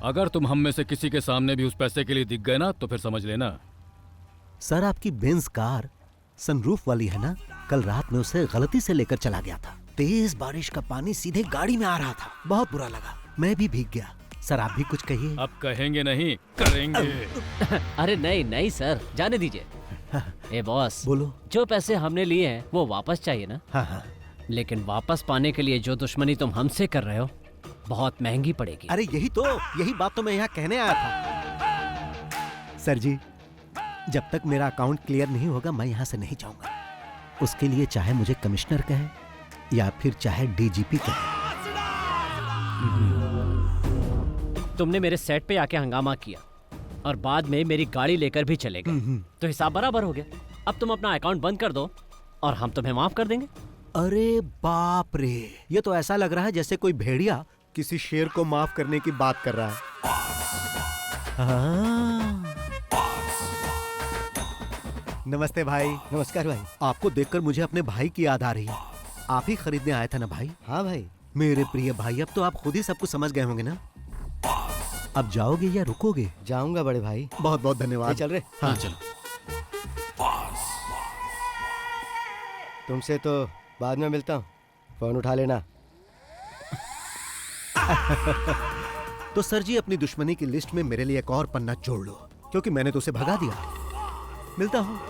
अगर तुम हम में से किसी के सामने भी उस पैसे के लिए दिख गए ना तो फिर समझ लेना। सर आपकी बेंज कार सनरूफ वाली है ना? कल रात में उसे गलती से लेकर चला गया था। तेज बारिश का पानी सीधे गाड़ी में आ रहा था, बहुत बुरा लगा, मैं भी भीग गया। सर आप भी कुछ कहिए। अब कहेंगे नहीं करेंगे। अरे नहीं नहीं सर, जाने दीजिए। ए बॉस, बोलो। जो पैसे हमने लिए हैं वो वापस चाहिए ना? हाँ हाँ। लेकिन वापस पाने के लिए जो दुश्मनी तुम हमसे कर रहे हो बहुत महंगी पड़ेगी। अरे यही बात तो मैं यहाँ कहने आया था। सर जी, जब तक मेरा अकाउंट क्लियर नहीं होगा मैं यहाँ से नहीं जाऊंगा। उसके लिए चाहे मुझे कमिश्नर कहे या फिर चाहे डीजीपी कहे। तुमने मेरे सेट पे आके हंगामा किया और बाद में मेरी गाड़ी लेकर भी चले गए, तो हिसाब बराबर हो गया। अब तुम अपना अकाउंट बंद कर दो और हम तुम्हें माफ कर देंगे। अरे बाप रे, ये तो ऐसा लग रहा है जैसे कोई भेड़िया किसी शेर को माफ करने की बात कर रहा है। नमस्ते भाई। नमस्कार भाई। आपको देखकर मुझे अपने भाई की याद आ रही है। आप ही खरीदने आया था ना भाई? हाँ भाई। मेरे प्रिय भाई, अब तो आप खुद ही सब कुछ समझ गए होंगे ना? अब जाओगे या रुकोगे? जाऊंगा बड़े भाई। बहुत बहुत धन्यवाद। चल रहे? हाँ चलो। तुमसे तो बाद में मिलता हूँ, फोन उठा लेना। तो सर जी अपनी दुश्मनी की लिस्ट में मेरे लिए एक और पन्ना जोड़ लो, क्योंकि मैंने तो उसे भगा दिया। मिलता हूँ।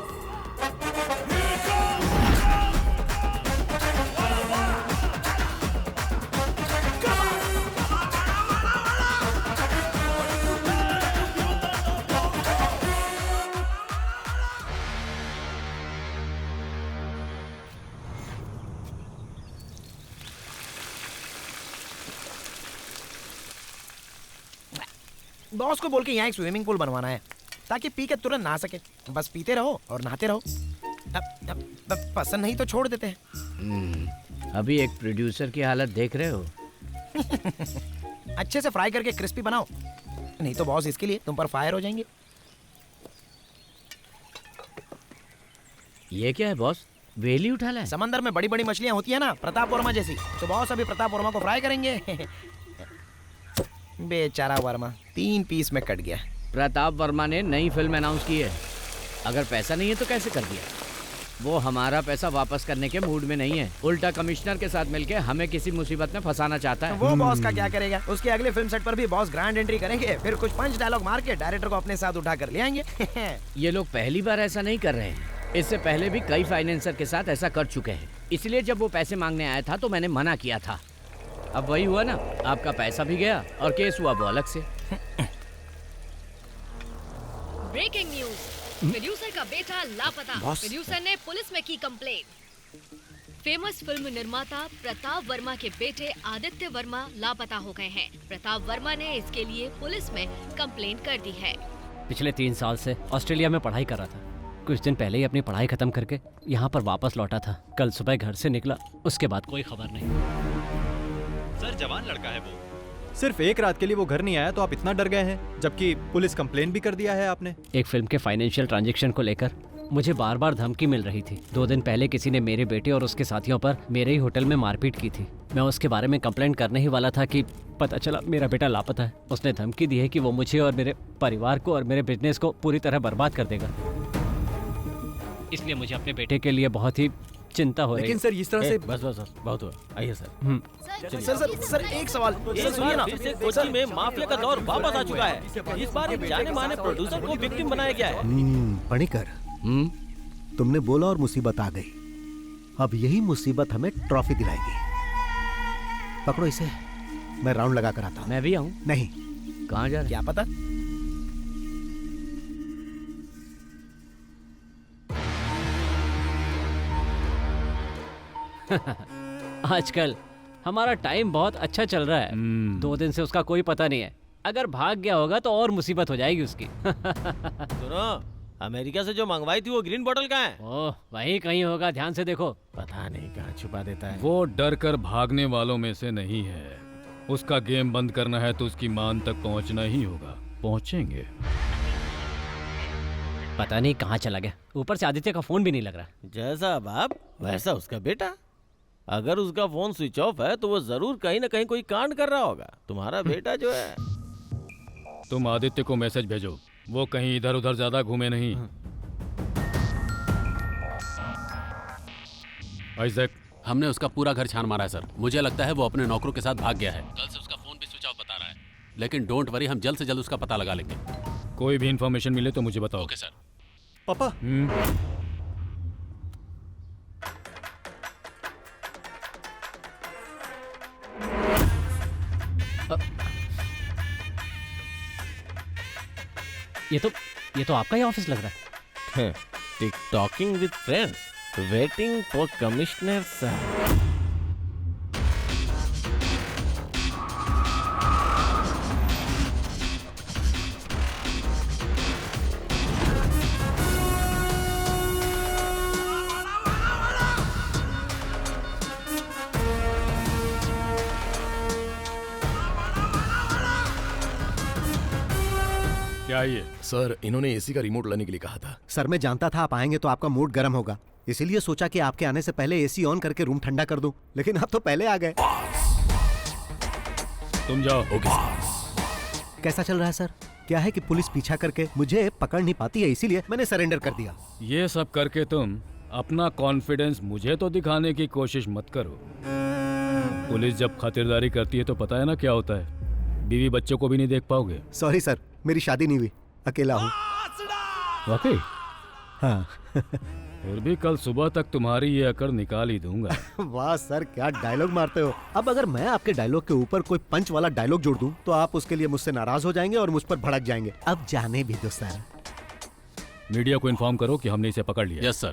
बॉस को बोल के यहाँ एक स्विमिंग पूल बनवाना है ताकि पी के तुरंत नहा सके। बस पीते रहो और नहाते रहो। अब पसंद नहीं तो छोड़ देते हैं। अभी एक प्रोड्यूसर की हालत देख रहे हो। अच्छे से फ्राई करके क्रिस्पी बनाओ, नहीं तो बॉस इसके लिए तुम पर फायर हो जाएंगे। ये क्या है बॉस, वेली उठा लाए? समंदर में बड़ी बड़ी मछलियां होती है ना, प्रताप वर्मा जैसी, तो बॉस अभी प्रताप वर्मा को फ्राई करेंगे। बेचारा वर्मा 3 पीस में कट गया। प्रताप वर्मा ने नई फिल्म अनाउंस की है, अगर पैसा नहीं है तो कैसे कर दिया? वो हमारा पैसा वापस करने के मूड में नहीं है, उल्टा कमिश्नर के साथ मिलके हमें किसी मुसीबत में फंसाना चाहता है। वो बॉस का क्या करेगा, उसके अगले फिल्म सेट पर भी बॉस ग्रैंड एंट्री करेंगे, फिर कुछ पंच डायलॉग मार के डायरेक्टर को अपने साथ उठा कर ले आएंगे। ये लोग पहली बार ऐसा नहीं कर रहे हैं, इससे पहले भी कई फाइनेंसर के साथ ऐसा कर चुके हैं। इसलिए जब वो पैसे मांगने आया था तो मैंने मना किया था। अब वही हुआ ना, आपका पैसा भी गया और केस हुआ वो अलग से। ब्रेकिंग न्यूज, प्रोड्यूसर का बेटा लापता। प्रोड्यूसर ने पुलिस में की कंप्लेन। फेमस फिल्म निर्माता प्रताप वर्मा के बेटे आदित्य वर्मा लापता हो गए हैं। प्रताप वर्मा ने इसके लिए पुलिस में कंप्लेन कर दी है। पिछले 3 साल से ऑस्ट्रेलिया में पढ़ाई कर रहा था। कुछ दिन पहले ही अपनी पढ़ाई खत्म करके यहाँ पर वापस लौटा था। कल सुबह घर से निकला, उसके बाद कोई खबर नहीं। सर जवान लड़का है वो। सिर्फ एक रात के लिए वो घर नहीं आया तो आप इतना डर गए हैं, जबकि पुलिस कंप्लेन भी कर दिया है आपने। एक फिल्म के फाइनेंशियल ट्रांजैक्शन को लेकर मुझे बार बार धमकी मिल रही थी। 2 दिन पहले किसी ने मेरे बेटे और उसके साथियों पर मेरे ही होटल में मारपीट की थी। मैं उसके बारे में कंप्लेंट करने ही वाला था कि पता चला मेरा बेटा लापता है। उसने धमकी दी है कि वो मुझे और मेरे परिवार को और मेरे बिजनेस को पूरी तरह बर्बाद कर देगा। इसलिए मुझे अपने बेटे के लिए बहुत ही चिंता हो रही है। लेकिन सर इस तरह से बस बहुत हुआ। आइए सर। सर एक सवाल सुनिए ना। कोची में माफिया का दौर वापस आ चुका है। इस बार एक जाने माने प्रोड्यूसर को विक्टिम बनाया गया है। पणिकर, तुमने बोला और मुसीबत आ गई। अब यही मुसीबत हमें ट्रॉफी दिलाएगी। पकड़ो इसे, मैं राउंड लगा कर आता हूँ। मैं भी आऊँ? नहीं। कहाँ जा रहे? क्या पता। आजकल हमारा टाइम बहुत अच्छा चल रहा है। 2 दिन से उसका कोई पता नहीं है। अगर भाग गया होगा तो और मुसीबत हो जाएगी उसकी। सुनो, अमेरिका से जो मंगवाई थी वो ग्रीन बोतल कहाँ है? ओह, वहीं कहीं होगा, ध्यान से देखो। पता नहीं कहाँ छुपा देता है। वो डर कर भागने वालों में से नहीं है। उसका गेम बंद करना है तो उसकी मान तक पहुंचना ही होगा। पहुंचेंगे। पता नहीं कहाँ चला गया। ऊपर से आदित्य का फोन भी नहीं लग रहा। जैसा बाप वैसा उसका बेटा। अगर उसका फोन स्विच ऑफ है तो वो जरूर कहीं ना कहीं कोई कांड कर रहा होगा। तुम्हारा बेटा जो है। तुम आदित्य को मैसेज भेजो, वो कहीं इधर उधर ज्यादा घूमे नहीं। आइजैक, हमने उसका पूरा घर छान मारा है सर। मुझे लगता है वो अपने नौकरों के साथ भाग गया है। कल से उसका फोन भी स्विच ऑफ बता रहा है। लेकिन डोंट वरी, हम जल्द से जल्द उसका पता लगा लेंगे। कोई भी इंफॉर्मेशन मिले तो मुझे बताओ। Okay sir. पापा। ये तो आपका ही ऑफिस लग रहा है। Tick talking with friends, waiting for commissioner sir. क्या ये? सर इन्होंने एसी का रिमोट लाने के लिए कहा था। सर मैं जानता था आप आएंगे तो आपका मूड गर्म होगा, इसीलिए सोचा कि आपके आने से पहले एसी ऑन करके रूम ठंडा कर दूं। लेकिन आप तो पहले आ गए। तुम जाओ। ओके। कैसा चल रहा है सर? क्या है कि पुलिस पीछा करके मुझे पकड़ नहीं पाती है, इसीलिए मैंने सरेंडर कर दिया। ये सब करके तुम अपना कॉन्फिडेंस मुझे तो दिखाने की कोशिश मत करो। पुलिस जब खातिरदारी करती है तो पता है ना क्या होता है, बीवी बच्चों को भी नहीं देख पाओगे। सॉरी सर, मेरी शादी नहीं हुई, अकेला हूँ। वाकई? हाँ। फिर भी कल सुबह तक तुम्हारी ये अकड़ निकाल ही दूंगा। वाह सर, क्या डायलॉग मारते हो। अब अगर मैं आपके डायलॉग के ऊपर कोई पंच वाला डायलॉग जोड़ दूं तो आप उसके लिए मुझसे नाराज हो जाएंगे और मुझ पर भड़क जाएंगे। अब जाने भी दो सर। मीडिया को इन्फॉर्म करो कि हमने इसे पकड़ लिया। Yes sir.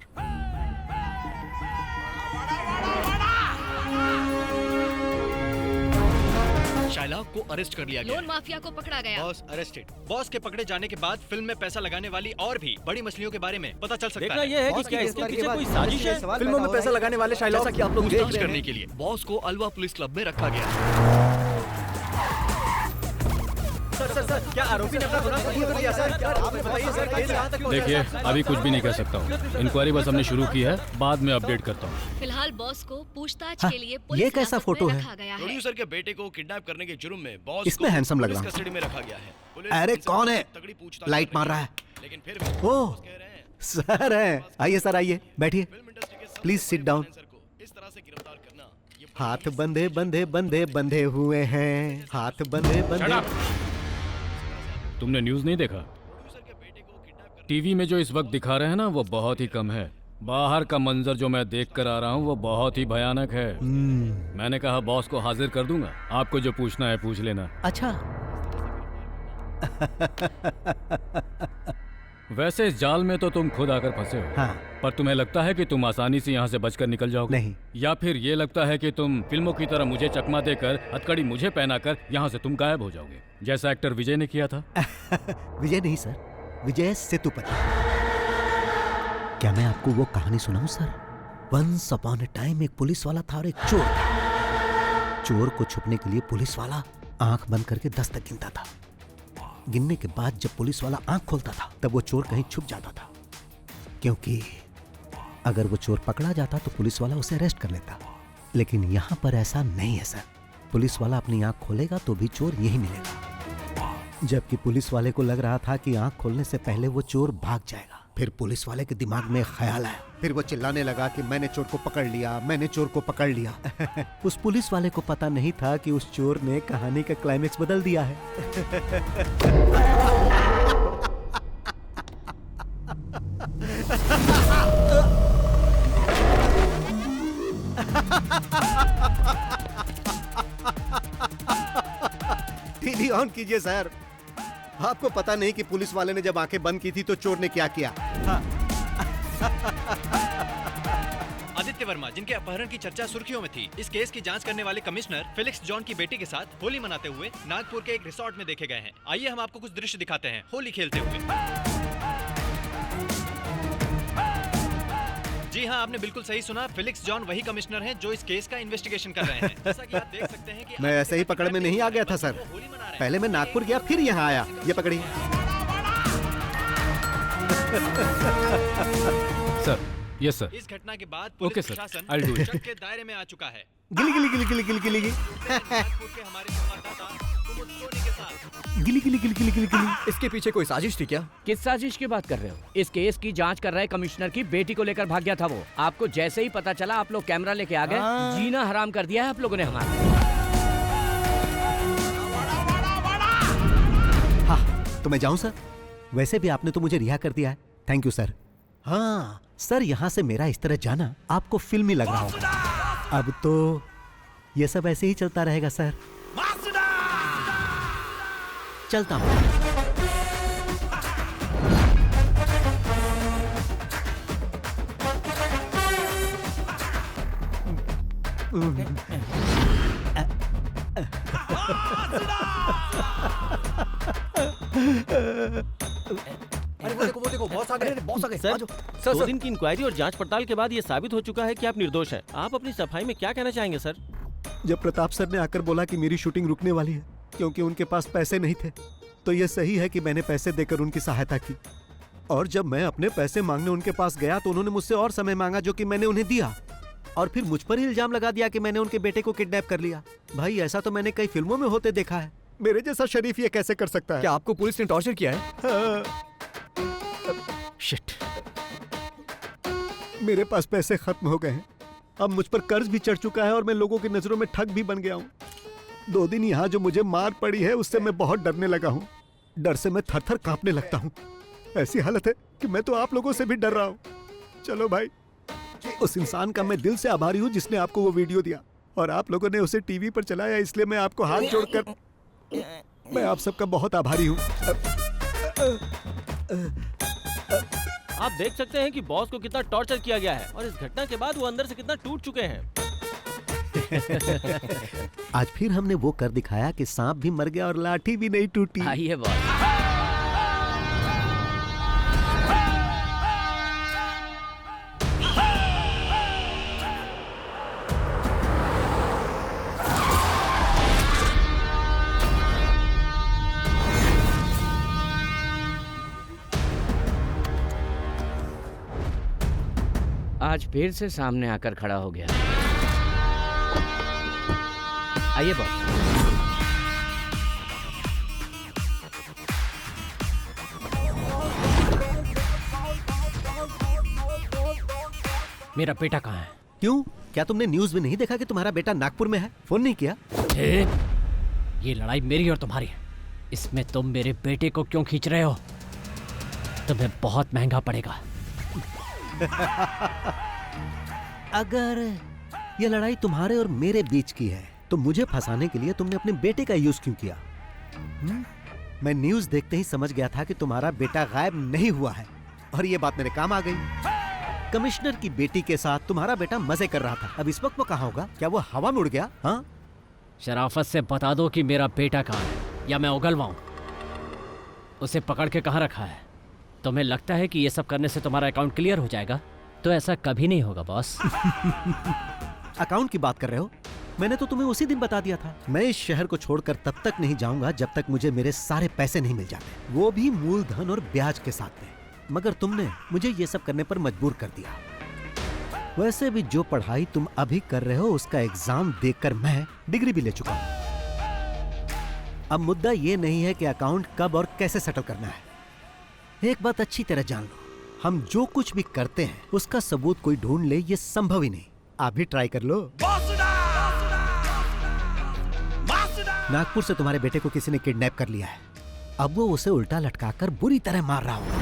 शाइलाक को अरेस्ट कर लिया गया लोन माफिया को पकड़ा गया। Boss arrested. बॉस के पकड़े जाने के बाद फिल्म में पैसा लगाने वाली और भी बड़ी मछलियों के बारे में पता चल सकता देखना है। ये है कि क्या इसके पीछे कोई साजिश है? फिल्मों में पैसा लगाने वाले शायलोक जैसा कि आप लोग जांच करने के लिए बॉस को अलवा पुलिस क्लब में रखा गया। सर, क्या आरोपी ने अपना गुनाह कबूल कर लिया सर? आपने बताइए सर, केस कहाँ तक पहुंचा? देखिए, अभी कुछ भी नहीं कह सकता हूँ। इंक्वायरी बस हमने शुरू की है, बाद में अपडेट करता हूँ। फिलहाल बॉस को पूछताछ हाँ, के लिए ये पुलिस कैसा हिरासत फोटो में है? रखा गया है। प्रोड्यूसर के बेटे को किडनैप करने के जुर्म में बॉस इसमें हैंडसम लग रहा पुलिस कस्टडी में रखा गया है। पुलिस अरे इनसे कौन है? तगड़ी पूछताछ लाइट कर मार रही रहा है। लेकिन फिर भी ओह, बॉस कह रहे हैं सर है। आइए सर, आइए बैठिए, प्लीज सिट डाउन। इस तरह से गिरफ्तार करना ये हाथ बंधे बंधे बंधे बंधे हुए हैं, हाथ बंधे बंधे। तुमने न्यूज़ नहीं देखा? टीवी में जो इस वक्त दिखा रहे हैं ना, वो बहुत ही कम है। बाहर का मंजर जो मैं देख कर आ रहा हूँ वो बहुत ही भयानक है। मैंने कहा बॉस को हाजिर कर दूंगा, आपको जो पूछना है पूछ लेना। अच्छा। वैसे इस जाल में तो तुम खुद आकर फंसे हो। हाँ। पर तुम्हें लगता है कि तुम आसानी से यहाँ से बचकर निकल जाओगे? नहीं। या फिर ये लगता है कि तुम फिल्मों की तरह मुझे चकमा देकर, हथकड़ी मुझे पहनाकर यहाँ से तुम गायब हो जाओगे, जैसा एक्टर विजय ने किया था? विजय नहीं सर, विजय सेतुपति। क्या मैं आपको वो कहानी सुनाऊं sir? Once upon a time एक पुलिस वाला था और एक चोर था। चोर को छुपने के लिए पुलिस वाला आंख बंद करके 10 तक गिनता था। गिनने के बाद जब पुलिस वाला आंख खोलता था तब वो चोर कहीं छुप जाता था, क्योंकि अगर वो चोर पकड़ा जाता तो पुलिस वाला उसे अरेस्ट कर लेता। लेकिन यहाँ पर ऐसा नहीं है सर। पुलिस वाला अपनी आंख खोलेगा तो भी चोर यही मिलेगा। जबकि पुलिस वाले को लग रहा था कि आंख खोलने से पहले वो चोर भाग जाएगा। फिर पुलिस वाले के दिमाग में ख्याल आया, फिर वो चिल्लाने लगा कि मैंने चोर को पकड़ लिया, मैंने चोर को पकड़ लिया। उस पुलिस वाले को पता नहीं था कि उस चोर ने कहानी का क्लाइमेक्स बदल दिया है। टीवी ऑन कीजिए सर। आपको पता नहीं कि पुलिस वाले ने जब आंखें बंद की थी तो चोर ने क्या किया? आदित्य वर्मा, जिनके अपहरण की चर्चा सुर्खियों में थी, इस केस की जांच करने वाले कमिश्नर फेलिक्स जॉन की बेटी के साथ होली मनाते हुए नागपुर के एक रिसोर्ट में देखे गए हैं। आइए हम आपको कुछ दृश्य दिखाते हैं होली खेलते हुए। जी हाँ, आपने बिल्कुल सही सुना। फेलिक्स जॉन वही कमिश्नर हैं जो इस केस का इन्वेस्टिगेशन कर रहे हैं। जैसा कि आप देख सकते हैं कि मैं ऐसे ही पकड़ में नहीं आ गया था सर। पहले मैं नागपुर गया, फिर यहाँ आया। ये पकड़िए सर। Yes sir. इस घटना के बाद ओके पुलिस सर, प्रशासन I'll do it. शक के दायरे में आ चुका है। गिली गिली गिली गिली गिली गिली गिली नागपुर के हमारे संवाददाता कुमुद सोनी के साथ। गिली गिली गिली गिली गिली गिली। इसके पीछे कोई साजिश थी क्या? किस साजिश की बात कर रहे हो? इस केस की जांच कर रहे कमिश्नर की बेटी को लेकर भाग गया था वो। आपको जैसे ही पता चला आप लोग कैमरा लेके आ गए। जीना हराम कर दिया है आप लोगों ने हमारा। हाँ, तो मैं जाऊं सर? वैसे भी आपने तो मुझे रिहा कर दिया है। Thank you sir. हाँ सर, यहाँ से मेरा इस तरह जाना आपको फिल्मी लग रहा होगा। अब तो ये सब ऐसे ही चलता रहेगा सर। चलता हूँ। अरे वो देखो बॉस आ गए। बॉस आ गए। सर, सर, 2 दिन की इंक्वायरी और जांच पड़ताल के बाद ये साबित हो चुका है कि आप निर्दोष हैं। आप अपनी सफाई में क्या कहना चाहेंगे सर? जब प्रताप सर ने आकर बोला कि मेरी शूटिंग रुकने वाली है क्योंकि उनके पास पैसे नहीं थे, तो यह सही है कि मैंने पैसे देकर उनकी सहायता की। और जब मैं अपने पैसे मांगने उनके पास गया तो उन्होंने मुझसे और समय मांगा, जो कि मैंने उन्हें दिया। और फिर मुझ पर ही इल्जाम लगा दिया कि मैंने उनके बेटे को किडनैप कर लिया। भाई, ऐसा तो मैंने कई फिल्मों में होते देखा है। मेरे जैसा शरीफ ये कैसे कर सकता है? क्या आपको पुलिस ने टॉर्चर किया है? हाँ। शिट। मेरे पास पैसे खत्म हो गए हैं। अब मुझ पर कर्ज भी चढ़ चुका है और मैं लोगों की नजरों में ठग भी बन गया हूँ। 2 दिन यहाँ जो मुझे मार पड़ी है उससे मैं बहुत डरने लगा हूँ। डर से मैं थर थर कांपने लगता हूँ। ऐसी हालत है कि मैं तो आप लोगों से भी डर रहा हूँ। चलो भाई, उस इंसान का मैं दिल से आभारी हूँ जिसने आपको वो वीडियो दिया और आप लोगों ने उसे टीवी पर चलाया, इसलिए मैं आपको हाथ जोड़कर मैं आप सबका बहुत आभारी हूँ। आप देख सकते हैं कि बॉस को कितना टॉर्चर किया गया है और इस घटना के बाद वो अंदर से कितना टूट चुके हैं। आज फिर हमने वो कर दिखाया कि सांप भी मर गया और लाठी भी नहीं टूटी। आइए बॉस। आज फिर से सामने आकर खड़ा हो गया। आइए बॉस। मेरा बेटा कहाँ है? क्यों, क्या तुमने न्यूज में नहीं देखा कि तुम्हारा बेटा नागपुर में है? फोन नहीं किया? ये लड़ाई मेरी और तुम्हारी है। इसमें तुम मेरे बेटे को क्यों खींच रहे हो? तुम्हें बहुत महंगा पड़ेगा। अगर ये लड़ाई तुम्हारे और मेरे बीच की है तो मुझे फंसाने के लिए तुमने अपने बेटे का यूज क्यों किया? मैं न्यूज देखते ही समझ गया था कि तुम्हारा बेटा गायब नहीं हुआ है और ये बात मेरे काम आ गई। कमिश्नर की बेटी के साथ तुम्हारा बेटा मजे कर रहा था। अब इस वक्त वो कहाँ होगा? क्या वो हवा में उड़ गया? हाँ, शराफत से बता दो कि मेरा बेटा कहाँ है या मैं उगलवाऊं। उसे पकड़ के कहाँ रखा है? तुम्हें लगता है कि ये सब करने से तुम्हारा अकाउंट क्लियर हो जाएगा? तो ऐसा कभी नहीं होगा बॉस। अकाउंट की बात कर रहे हो? मैंने तो तुम्हें उसी दिन बता दिया था। मैं इस शहर को छोड़कर तब तक नहीं जाऊंगा जब तक मुझे मेरे सारे पैसे नहीं मिल जाते, वो भी मूलधन और ब्याज के साथ में। मगर तुमने मुझे ये सब करने पर मजबूर कर दिया। वैसे भी जो पढ़ाई तुम अभी कर रहे हो उसका एग्जाम देकर मैं डिग्री भी ले चुका हूं। अब मुद्दा ये नहीं है कि अकाउंट कब और कैसे सेटल करना है। एक बात अच्छी तरह जान लो, हम जो कुछ भी करते हैं उसका सबूत कोई ढूंढ ले ये संभव ही नहीं। आप भी ट्राई कर लो। नागपुर से तुम्हारे बेटे को किसी ने किडनैप कर लिया है। अब वो उसे उल्टा लटकाकर बुरी तरह मार रहा होगा।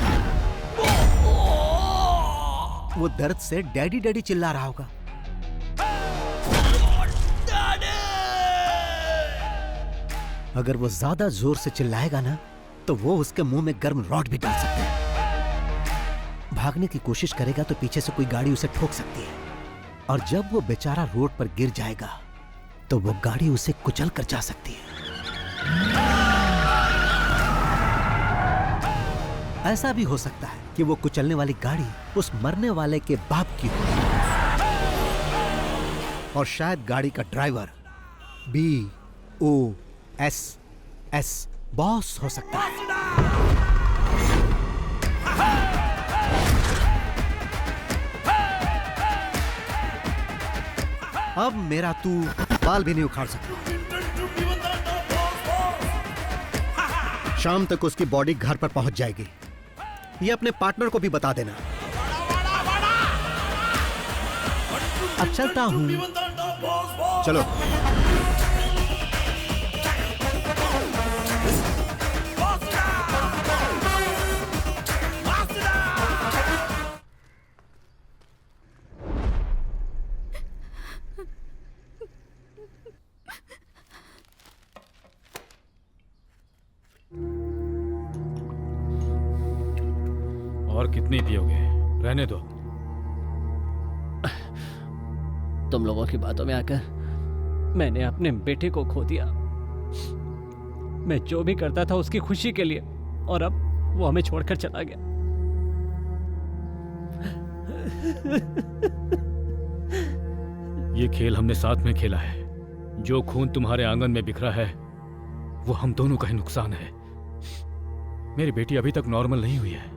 वो दर्द से डैडी डैडी चिल्ला रहा होगा। अगर वो ज्यादा जोर से चिल्लाएगा ना तो वो उसके मुंह में गर्म रॉड भी डाल सकते हैं। भागने की कोशिश करेगा तो पीछे से कोई गाड़ी उसे ठोक सकती है और जब वो बेचारा रोड पर गिर जाएगा तो वो गाड़ी उसे कुचल कर जा सकती है। ऐसा भी हो सकता है कि वो कुचलने वाली गाड़ी उस मरने वाले के बाप की हो और शायद गाड़ी का ड्राइवर BOSS बॉस हो सकता है। अब मेरा तू बाल भी नहीं उखाड़ सकता। शाम तक उसकी बॉडी घर पर पहुंच जाएगी। ये अपने पार्टनर को भी बता देना। अब चलता हूं। चलो। और कितनी पियोगे? रहने दो। तुम लोगों की बातों में आकर मैंने अपने बेटे को खो दिया। मैं जो भी करता था उसकी खुशी के लिए, और अब वो हमें छोड़कर चला गया। ये खेल हमने साथ में खेला है। जो खून तुम्हारे आंगन में बिखरा है वो हम दोनों का ही नुकसान है। मेरी बेटी अभी तक नॉर्मल नहीं हुई है।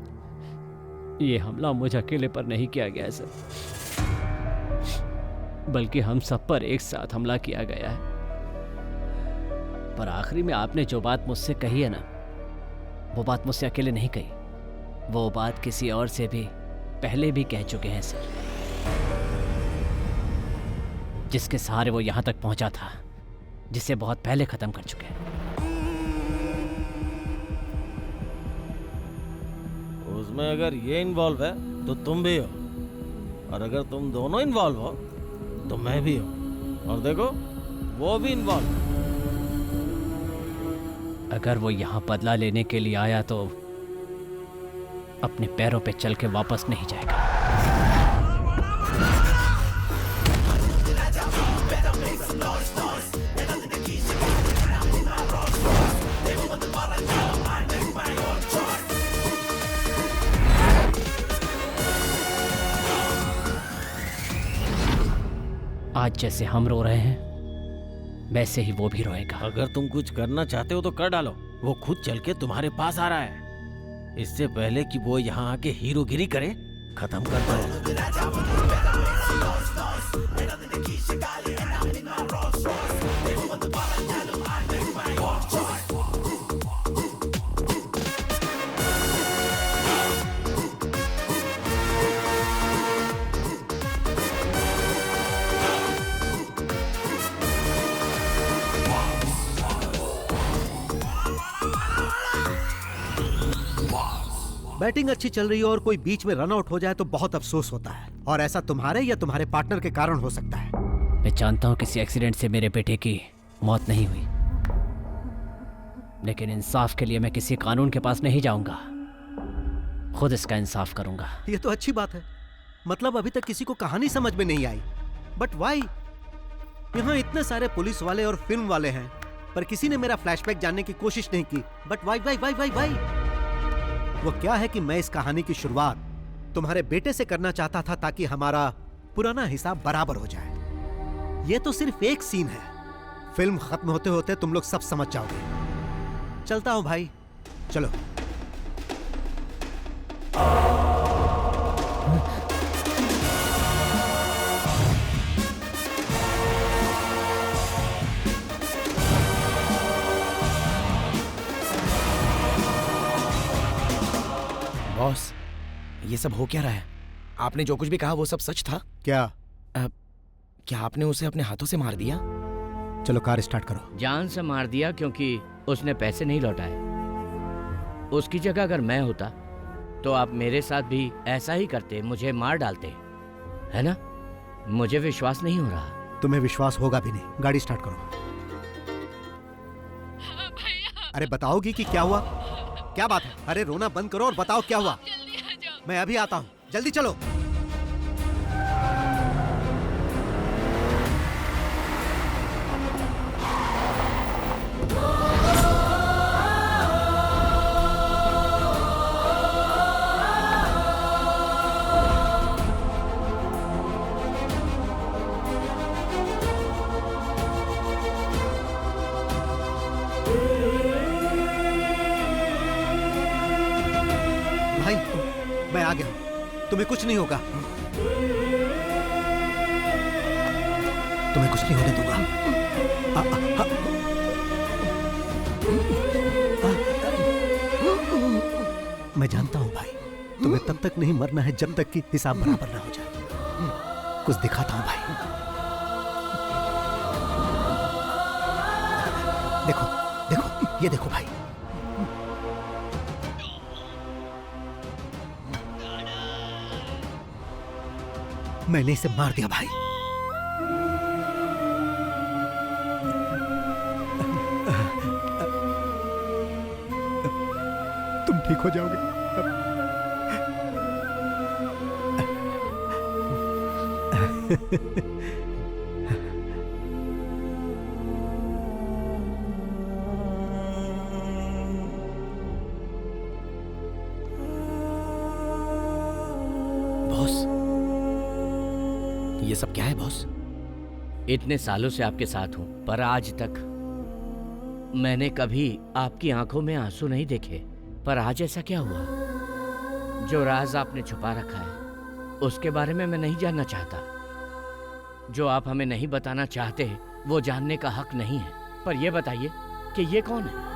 ये हमला मुझ अकेले पर नहीं किया गया है सर, बल्कि हम सब पर एक साथ हमला किया गया है। पर आखिरी में आपने जो बात मुझसे कही है ना, वो बात मुझसे अकेले नहीं कही। वो बात किसी और से भी पहले भी कह चुके हैं सर, जिसके सहारे वो यहां तक पहुंचा था, जिसे बहुत पहले खत्म कर चुके हैं। उसमें अगर ये इन्वॉल्व है तो तुम भी हो, और अगर तुम दोनों इन्वॉल्व हो तो मैं भी हूं, और देखो वो भी इन्वॉल्व है। अगर वो यहाँ बदला लेने के लिए आया तो अपने पैरों पे चल के वापस नहीं जाएगा। आज जैसे हम रो रहे हैं वैसे ही वो भी रोएगा। अगर तुम कुछ करना चाहते हो तो कर डालो। वो खुद चल के तुम्हारे पास आ रहा है। इससे पहले कि वो यहाँ आके हीरोगिरी करे, खत्म कर दो। बैटिंग अच्छी चल रही हो और कोई बीच में रन आउट हो जाए तो बहुत अफसोस होता है, और ऐसा तुम्हारे या तुम्हारे पार्टनर के कारण हो सकता है। मैं जानता हूँ किसी एक्सीडेंट से मेरे बेटे की मौत नहीं हुई, लेकिन इंसाफ के लिए मैं किसी कानून के पास नहीं जाऊंगा, खुद इसका इंसाफ करूंगा। ये तो अच्छी बात है। मतलब अभी तक किसी को कहानी समझ में नहीं आई, बट वाई? यहाँ इतने सारे पुलिस वाले और फिल्म वाले हैं, पर किसी ने मेरा फ्लैशबैक जानने की कोशिश नहीं की। But why why why why why? वो क्या है कि मैं इस कहानी की शुरुआत तुम्हारे बेटे से करना चाहता था ताकि हमारा पुराना हिसाब बराबर हो जाए। ये तो सिर्फ एक सीन है, फिल्म खत्म होते होते तुम लोग सब समझ जाओगे। चलता हूं भाई, चलो। बॉस, ये सब हो क्या रहा है? आपने जो कुछ भी कहा वो सब सच था? क्या? क्या आपने उसे अपने हाथों से मार दिया? चलो कार स्टार्ट करो। जान से मार दिया क्योंकि उसने पैसे नहीं लौटाए। उसकी जगह अगर मैं होता तो आप मेरे साथ भी ऐसा ही करते, मुझे मार डालते, है ना? मुझे विश्वास नहीं हो रहा। तुम्हें विश्वास होगा भी नहीं। गाड़ी स्टार्ट करो। अरे बताओगी कि क्या हुआ? क्या बात है? अरे रोना बंद करो और बताओ क्या हुआ। मैं अभी आता हूँ, जल्दी चलो। मैं आ गया हूं, तुम्हें कुछ नहीं होगा। तुम्हें कुछ नहीं होने दूंगा। मैं जानता हूं भाई, तुम्हें तब तक नहीं मरना है जब तक कि हिसाब बराबर ना हो जाए। कुछ दिखाता हूं भाई। देखो देखो, ये देखो भाई। मैंने इसे मार दिया भाई। तुम ठीक हो जाओगे। बॉस, ये सब क्या है बॉस? इतने सालों से आपके साथ हूं, पर आज तक मैंने कभी आपकी आंखों में आंसू नहीं देखे। पर आज ऐसा क्या हुआ? जो राज आपने छुपा रखा है उसके बारे में मैं नहीं जानना चाहता। जो आप हमें नहीं बताना चाहते वो जानने का हक नहीं है। पर यह बताइए कि ये कौन है?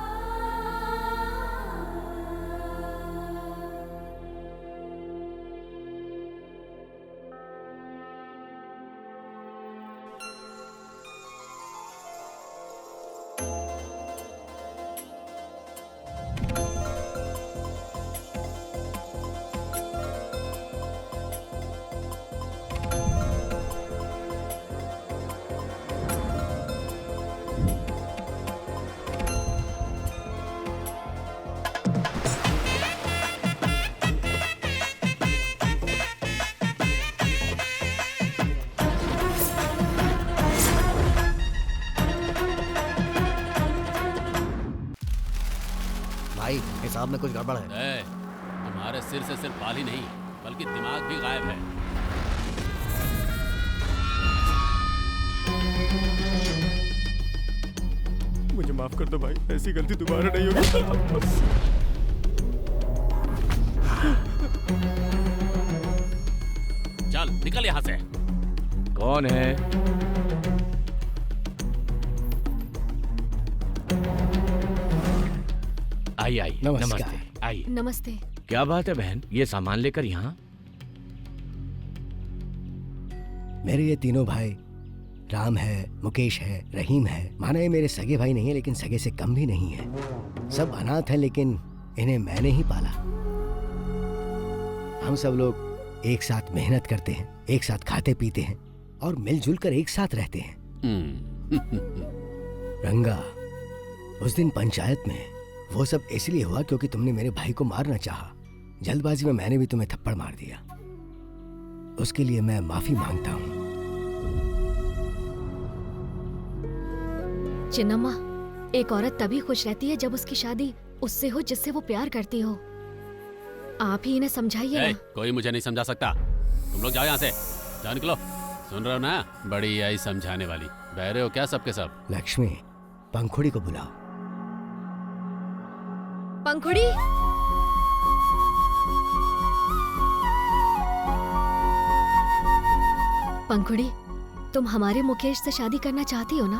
भाई हिसाब में कुछ गड़बड़ है। तुम्हारे सिर से सिर्फ बाल ही नहीं बल्कि दिमाग भी गायब है। मुझे माफ कर दो भाई, ऐसी गलती दोबारा नहीं होगी। चल निकल यहाँ से। कौन है? आई आई नमस्ते। आई। नमस्ते। क्या बात है बहन, ये सामान लेकर यहाँ? मेरे ये तीनों भाई राम है, मुकेश है, रहीम है। माना ये मेरे सगे भाई नहीं है लेकिन सगे से कम भी नहीं है। सब अनाथ हैं लेकिन इन्हें मैंने ही पाला। हम सब लोग एक साथ मेहनत करते हैं, एक साथ खाते पीते हैं और मिलजुल कर एक साथ रहते हैं। रंगा, उस दिन पंचायत में वो सब इसलिए हुआ क्योंकि तुमने मेरे भाई को मारना चाहा। जल्दबाजी में मैंने भी तुम्हें थप्पड़ मार दिया। उसके लिए मैं माफी मांगता हूँ। चिन्नम्मा, एक औरत तभी खुश रहती है जब उसकी शादी उससे हो जिससे वो प्यार करती हो। आप ही इन्हें समझाइए ना। कोई मुझे नहीं समझा सकता। तुम लोग जाओ यहाँ से, जाओ निकलो। सुन रहे हो ना, बड़ी आई समझाने वाली। बहरे हो क्या सबके सब? लक्ष्मी, पंखुड़ी को बुलाओ। पंखुड़ी, पंखुड़ी, तुम हमारे मुकेश से शादी करना चाहती हो ना?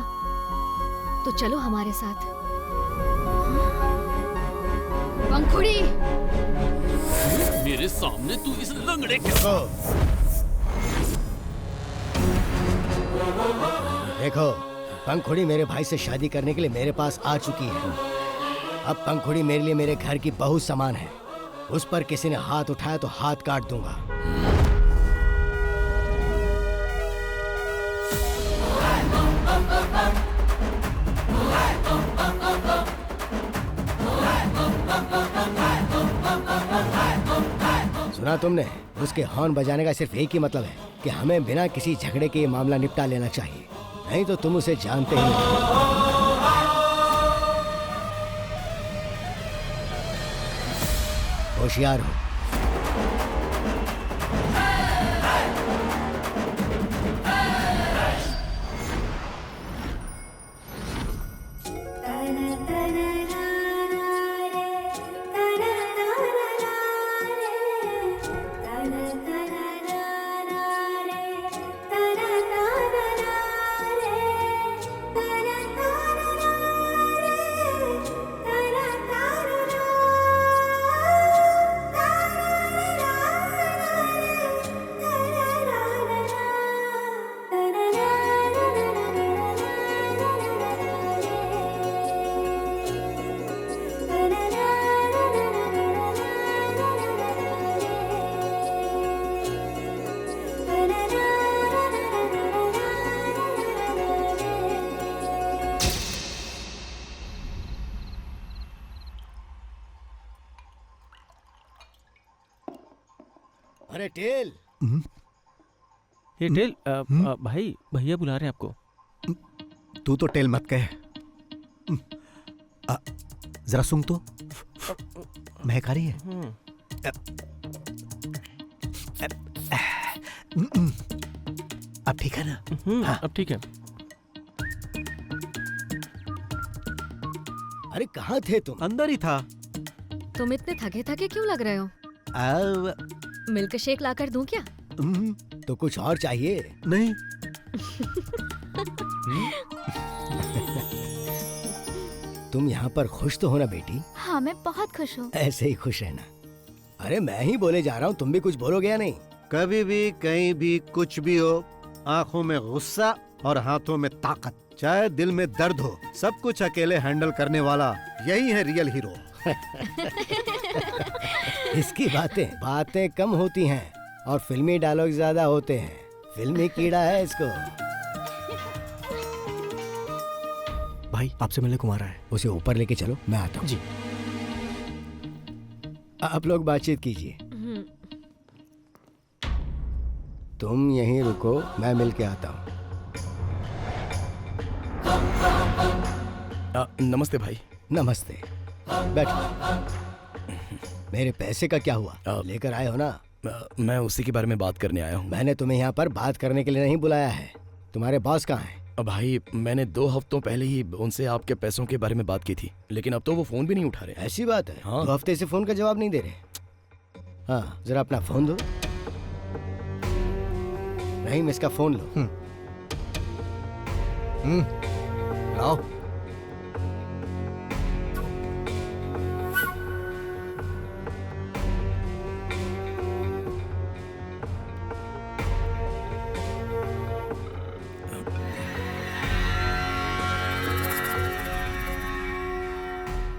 तो चलो हमारे साथ। पंखुड़ी, मेरे सामने तू इस लंगड़े के देखो, पंखुड़ी मेरे भाई से शादी करने के लिए मेरे पास आ चुकी है। अब पंखुड़ी मेरे लिए मेरे घर की बहू समान है। उस पर किसी ने हाथ उठाया तो हाथ काट दूंगा। सुना तुमने? उसके हॉर्न बजाने का सिर्फ एक ही मतलब है कि हमें बिना किसी झगड़े के ये मामला निपटा लेना चाहिए, नहीं तो तुम उसे जानते ही नहीं। होशियार हो। अरे टेल। ये टेल, भाई भैया बुला रहे हैं आपको। तू तो टेल मत कह। जरा सुन तो, महक आ रही है। अब ठीक है ना? हाँ। अब ठीक है। अरे कहाँ थे तुम? अंदर ही था। तुम इतने थके थके क्यों लग रहे हो? मिल्क शेक लाकर दूं क्या? तो कुछ और चाहिए? नहीं। तुम यहाँ पर खुश तो हो ना बेटी? हाँ, मैं बहुत खुश हूँ। ऐसे ही खुश रहना। अरे मैं ही बोले जा रहा हूँ, तुम भी कुछ बोलोगे या नहीं? कभी भी कहीं भी कुछ भी हो, आंखों में गुस्सा और हाथों में ताकत, चाहे दिल में दर्द हो, सब कुछ अकेले हैंडल करने वाला यही है रियल हीरो। इसकी बातें कम होती हैं और फिल्मी डायलॉग ज्यादा होते हैं। फिल्मी कीड़ा है इसको। भाई आपसे मिलने को आ रहा है। उसे ऊपर लेके चलो, मैं आता हूँ। जी। आप लोग बातचीत कीजिए। तुम यहीं रुको, मैं मिल के आता हूँ। नमस्ते भाई। नमस्ते। बैठ। मेरे पैसे का क्या हुआ? लेकर आए हो ना? मैं उसी के बारे में बात करने आया हूँ। मैंने तुम्हें यहाँ पर बात करने के लिए नहीं बुलाया है। तुम्हारे बॉस कहाँ हैं? भाई मैंने 2 हफ्तों पहले ही उनसे आपके पैसों के बारे में बात की थी, लेकिन अब तो वो फोन भी नहीं उठा रहे। ऐसी बात है? हाँ। 2 हफ्ते से फोन का जवाब नहीं दे रहे। हाँ, जरा अपना फोन दो। नहीं, इसका फोन लो। लाओ।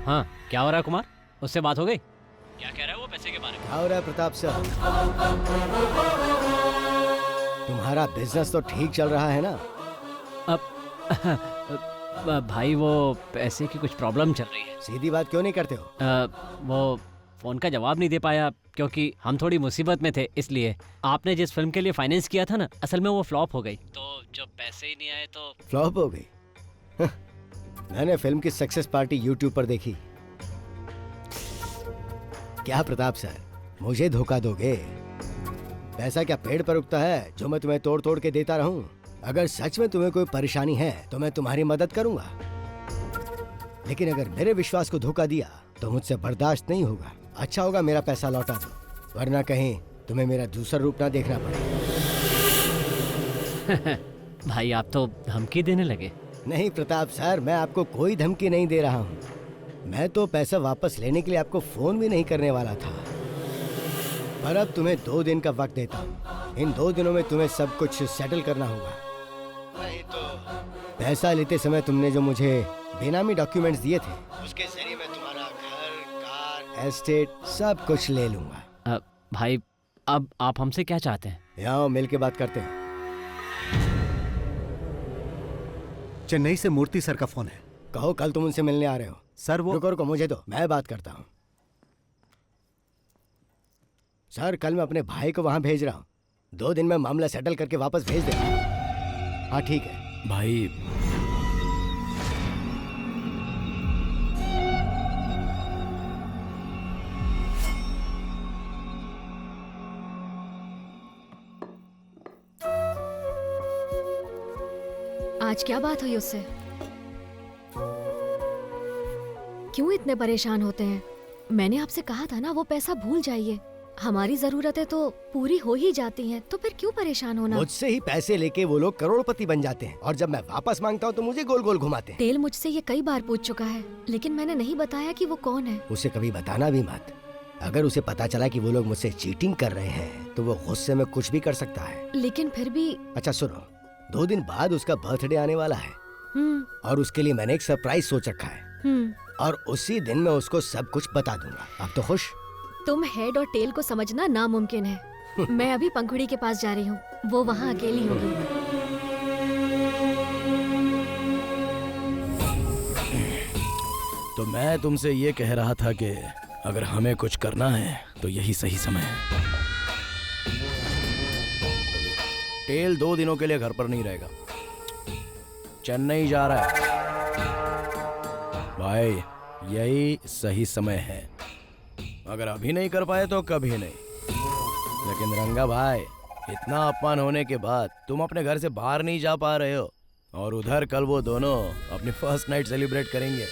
हाँ, क्या हो रहा है कुमार? उससे बात हो गई? क्या कह रहा है वो पैसे के बारे में? क्या हो रहा है प्रताप सर? तुम्हारा बिजनेस तो ठीक चल रहा है ना? अब भाई वो पैसे की कुछ प्रॉब्लम चल रही है। सीधी बात क्यों नहीं करते हो? वो फोन का जवाब नहीं दे पाया क्योंकि हम थोड़ी मुसीबत में थे, इसलिए। आपने जिस फिल्म के लिए फाइनेंस किया था ना, असल में वो फ्लॉप हो गई, तो जब पैसे ही नहीं आए तो फ्लॉप हो गई? मैंने फिल्म की सक्सेस पार्टी यूट्यूब पर देखी। क्या प्रताप सर, मुझे धोखा दोगे? पैसा क्या पेड़ पर उगता है जो मैं तुम्हें तोड़ तोड़ के देता रहूं? अगर सच में तुम्हें कोई परेशानी है तो मैं तुम्हारी मदद करूंगा, लेकिन अगर मेरे विश्वास को धोखा दिया तो मुझसे बर्दाश्त नहीं होगा। अच्छा होगा मेरा पैसा लौटा दो, वरना कहीं तुम्हें मेरा दूसरा रूप ना देखना पड़े। भाई आप तो धमकी देने लगे। नहीं प्रताप सर, मैं आपको कोई धमकी नहीं दे रहा हूँ। मैं तो पैसा वापस लेने के लिए आपको फोन भी नहीं करने वाला था, पर अब तुम्हें 2 दिन का वक्त देता हूँ। इन 2 दिनों में तुम्हें सब कुछ सेटल करना होगा, नहीं तो पैसा लेते समय तुमने जो मुझे बेनामी डॉक्यूमेंट्स दिए थे, उसके जरिए मैं तुम्हारा घर, कार, एस्टेट सब कुछ ले लूंगा। भाई अब आप हमसे क्या चाहते हैं? यहाँ मिल के बात करते हैं। चेन्नई से मूर्ति सर का फोन है। कहो कल तुम उनसे मिलने आ रहे हो। सर वो रुको मुझे दो, मैं बात करता हूँ। सर कल मैं अपने भाई को वहां भेज रहा हूँ, 2 दिन में मामला सेटल करके वापस भेज देगा। हाँ ठीक है भाई। आज क्या बात हुई उससे? क्यों इतने परेशान होते हैं? मैंने आपसे कहा था ना वो पैसा भूल जाइए। हमारी जरूरतें तो पूरी हो ही जाती हैं, तो फिर क्यों परेशान होना? मुझसे ही पैसे लेके वो लोग करोड़पति बन जाते हैं, और जब मैं वापस मांगता हूँ तो मुझे गोल गोल घुमाते हैं। टेल मुझसे ये कई बार पूछ चुका है, लेकिन मैंने नहीं बताया कि वो कौन है। उसे कभी बताना भी मत। अगर उसे पता चला कि वो लोग मुझसे चीटिंग कर रहे हैं तो वो गुस्से में कुछ भी कर सकता है। लेकिन फिर भी। अच्छा सुनो, 2 दिन बाद उसका बर्थडे आने वाला है, और उसके लिए मैंने एक सरप्राइज सोच रखा है, और उसी दिन मैं उसको सब कुछ बता दूंगा। अब तो खुश? तुम हेड और टेल को समझना नामुमकिन है। मैं अभी पंखुड़ी के पास जा रही हूँ, वो वहाँ अकेली होगी। तो मैं तुमसे ये कह रहा था कि अगर हमें कुछ करना है तो यही सही समय है। टेल 2 दिनों के लिए घर पर नहीं रहेगा, चेन्नई जा रहा है। भाई यही सही समय है। अगर अभी नहीं कर पाए तो कभी नहीं। लेकिन रंगा भाई, इतना अपमान होने के बाद तुम अपने घर से बाहर नहीं जा पा रहे हो, और उधर कल वो दोनों अपनी फर्स्ट नाइट सेलिब्रेट करेंगे।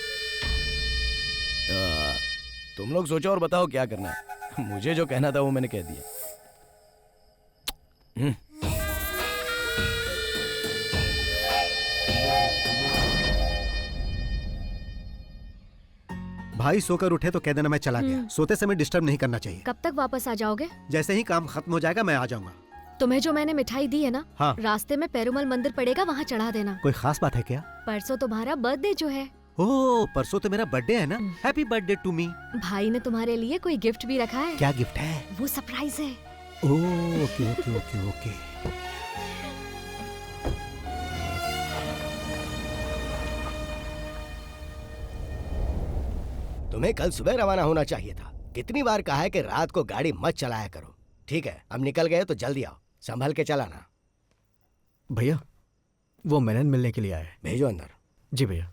तुम लोग सोचो और बताओ क्या करना है। मुझे जो कहना था वो मैंने कह दिया। भाई सोकर उठे तो कह देना मैं चला गया। सोते समय डिस्टर्ब नहीं करना चाहिए। कब तक वापस आ जाओगे? जैसे ही काम खत्म हो जाएगा मैं आ जाऊंगा। तुम्हें जो मैंने मिठाई दी है ना, हाँ। रास्ते में पेरुमल मंदिर पड़ेगा, वहाँ चढ़ा देना। कोई खास बात है क्या? परसों तुम्हारा बर्थडे जो है। ओह, परसों तो मेरा बर्थडे है ना। Happy birthday to me. भाई ने तुम्हारे लिए कोई गिफ्ट भी रखा है। क्या गिफ्ट है? वो सरप्राइज है। ओह, ओके ओके ओके ओके। तुम्हें कल सुबह रवाना होना चाहिए था। कितनी बार कहा है कि रात को गाड़ी मत चलाया करो। ठीक है, अब निकल गए तो जल्दी आओ, संभल के चलाना। भैया वो मेनन मिलने के लिए आए। भेजो अंदर। जी भैया।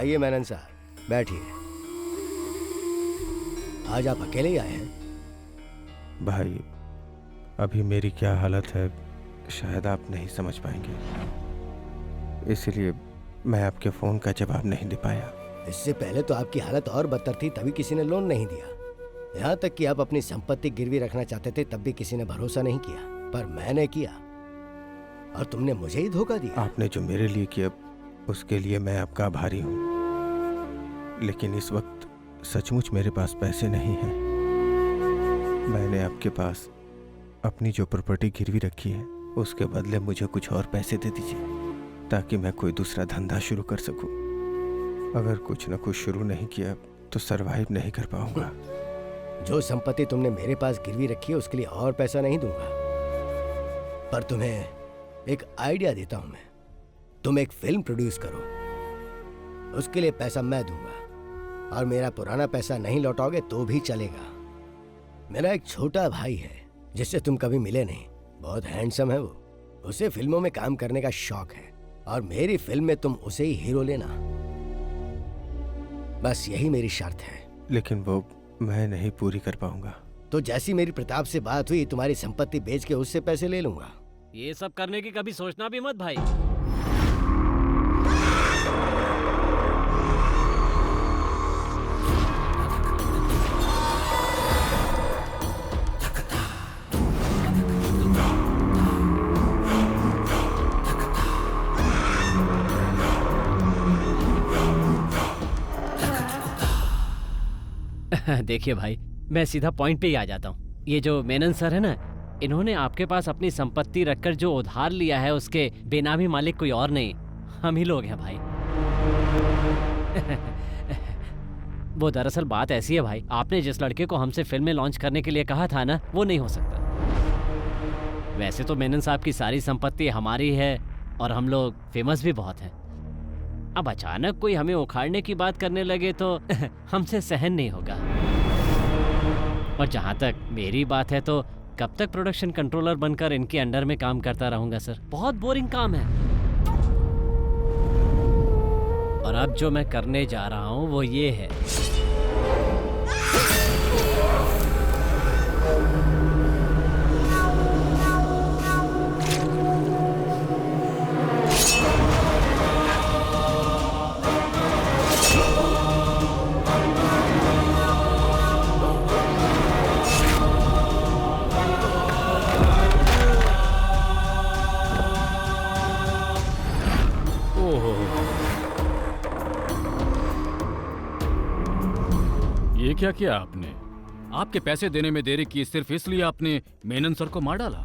आइए मेनन साहब, बैठिए। आज आप अकेले ही आए हैं? भाई, अभी मेरी क्या हालत है शायद आप नहीं समझ पाएंगे, इसलिए मैं आपके फ़ोन का जवाब नहीं दे पाया। इससे पहले तो आपकी हालत और बदतर थी, तभी किसी ने लोन नहीं दिया। यहाँ तक कि आप अपनी संपत्ति गिरवी रखना चाहते थे, तब भी किसी ने भरोसा नहीं किया, पर मैंने किया और तुमने मुझे ही धोखा दिया। आपने जो मेरे लिए किया उसके लिए मैं आपका आभारी हूँ, लेकिन इस वक्त सचमुच मेरे पास पैसे नहीं हैं। मैंने आपके पास अपनी जो प्रॉपर्टी गिरवी रखी है उसके बदले मुझे कुछ और पैसे दे दीजिए, ताकि मैं कोई दूसरा धंधा शुरू कर सकूं। अगर कुछ न कुछ शुरू नहीं किया तो सरवाइव नहीं कर पाऊंगा। जो संपत्ति तुमने मेरे पास गिरवी रखी है उसके लिए और पैसा नहीं दूंगा, पर तुम्हें एक आइडिया देता हूं मैं। तुम एक फिल्म प्रोड्यूस करो, उसके लिए पैसा मैं दूंगा, और मेरा पुराना पैसा नहीं लौटाओगे तो भी चलेगा। मेरा एक छोटा भाई है जिससे तुम कभी मिले नहीं, बहुत हैंडसम है वो। उसे फिल्मों में काम करने का शौक है और मेरी फिल्म में तुम उसे ही हीरो लेना। बस यही मेरी शर्त है। लेकिन वो मैं नहीं पूरी कर पाऊंगा। तो जैसी मेरी प्रताप से बात हुई, तुम्हारी संपत्ति बेच के उससे पैसे ले लूंगा। ये सब करने की कभी सोचना भी मत भाई। देखिए भाई, मैं सीधा पॉइंट पे ही आ जाता हूँ। ये जो मेनन सर है ना, इन्होंने आपके पास अपनी संपत्ति रखकर जो उधार लिया है उसके बेनामी मालिक कोई और नहीं, हम ही लोग हैं भाई। वो दरअसल बात ऐसी है भाई, आपने जिस लड़के को हमसे फिल्म में लॉन्च करने के लिए कहा था ना, वो नहीं हो सकता। वैसे तो मेनन साहब की सारी संपत्ति हमारी है और हम लोग फेमस भी बहुत हैं। अब अचानक कोई हमें उखाड़ने की बात करने लगे तो हमसे सहन नहीं होगा। और जहाँ तक मेरी बात है तो कब तक प्रोडक्शन कंट्रोलर बनकर इनके अंडर में काम करता रहूंगा सर, बहुत बोरिंग काम है। और अब जो मैं करने जा रहा हूँ वो ये है, ये क्या किया आपने? आपके पैसे देने में देरी की सिर्फ इसलिए आपने मेनन सर को मार डाला?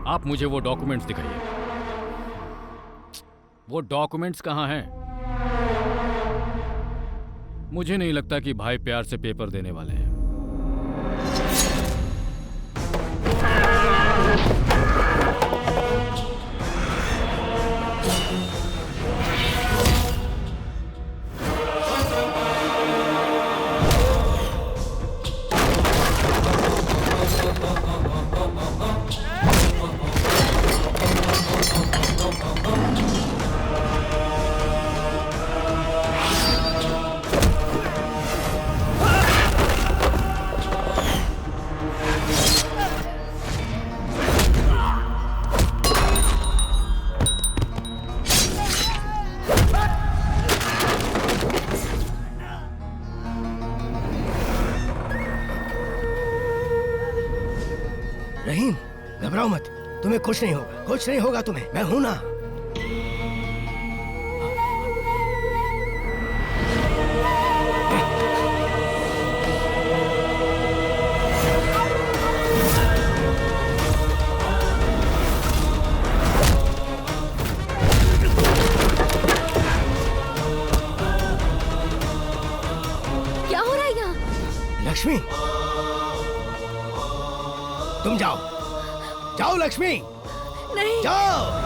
आप मुझे वो डॉक्यूमेंट्स दिखाइए। वो डॉक्यूमेंट्स कहाँ हैं? मुझे नहीं लगता कि भाई प्यार से पेपर देने वाले हैं। रहीम, घबराओ मत, तुम्हें कुछ नहीं होगा, कुछ नहीं होगा तुम्हें, मैं हूं ना। क्या हो रहा है यहाँ? लक्ष्मी, तुम जाओ, जाओ लक्ष्मी, नहीं जाओ।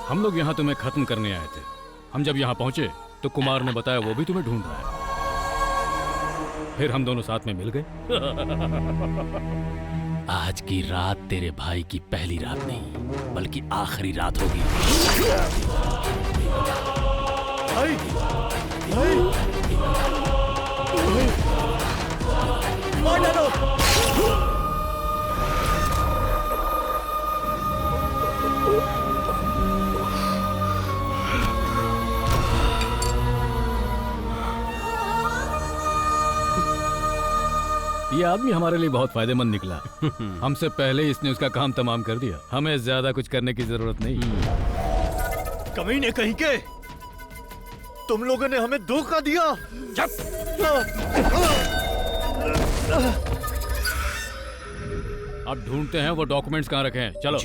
हम लोग यहाँ तुम्हें खत्म करने आए थे। हम जब यहाँ पहुंचे तो कुमार ने बताया वो भी तुम्हें ढूंढ रहा है। फिर हम दोनों साथ में मिल गए। आज की रात तेरे भाई की पहली रात नहीं बल्कि आखिरी रात होगी। ये आदमी हमारे लिए बहुत फायदेमंद निकला। हमसे पहले इसने उसका काम तमाम कर दिया। हमें ज्यादा कुछ करने की जरूरत नहीं। कमीने कहीं के, तुम लोगों ने हमें धोखा दिया। अब ढूंढते हैं वो डॉक्यूमेंट्स कहाँ रखे हैं। चलो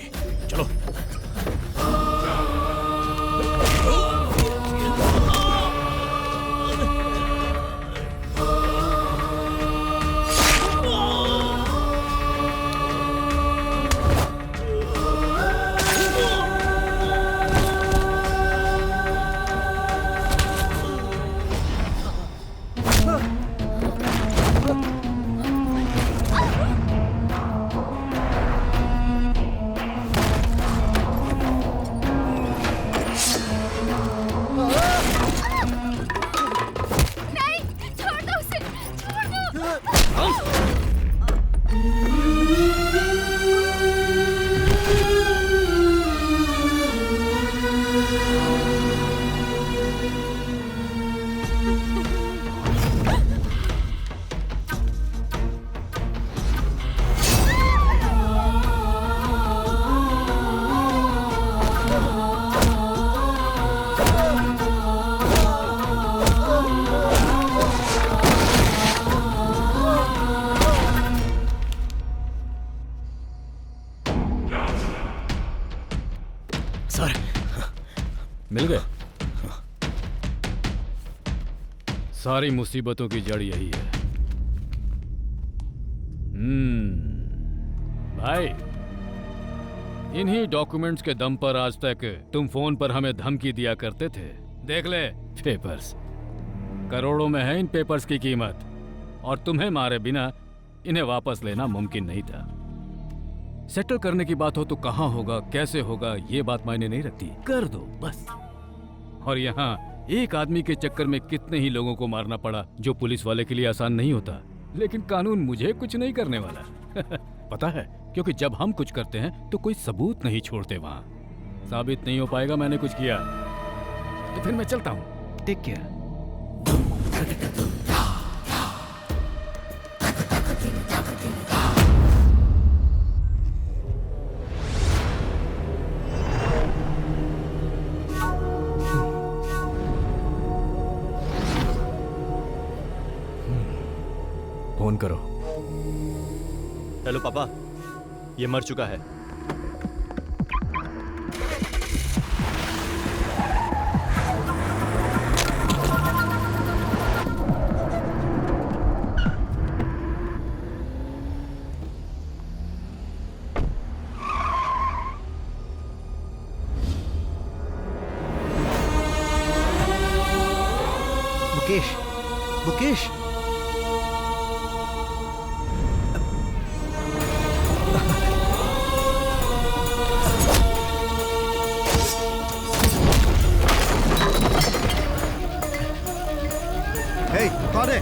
चलो। मिल गए। सारी मुसीबतों की जड़ यही है। भाई, इन्हीं डॉक्यूमेंट्स के दम पर आज तक तुम फोन पर हमें धमकी दिया करते थे। देख ले पेपर्स, करोड़ों में है इन पेपर्स की कीमत, और तुम्हें मारे बिना इन्हें वापस लेना मुमकिन नहीं था। सेटल करने की बात हो तो कहां होगा, कैसे होगा, ये बात मायने नहीं रखती, कर दो बस। और यहाँ एक आदमी के चक्कर में कितने ही लोगों को मारना पड़ा, जो पुलिस वाले के लिए आसान नहीं होता। लेकिन कानून मुझे कुछ नहीं करने वाला। पता है, क्योंकि जब हम कुछ करते हैं तो कोई सबूत नहीं छोड़ते। वहां साबित नहीं हो पाएगा मैंने कुछ किया, तो फिर मैं चलता हूँ। Take care. फोन करो। हेलो पापा, ये मर चुका है। मुकेश, मुकेश, कौन है?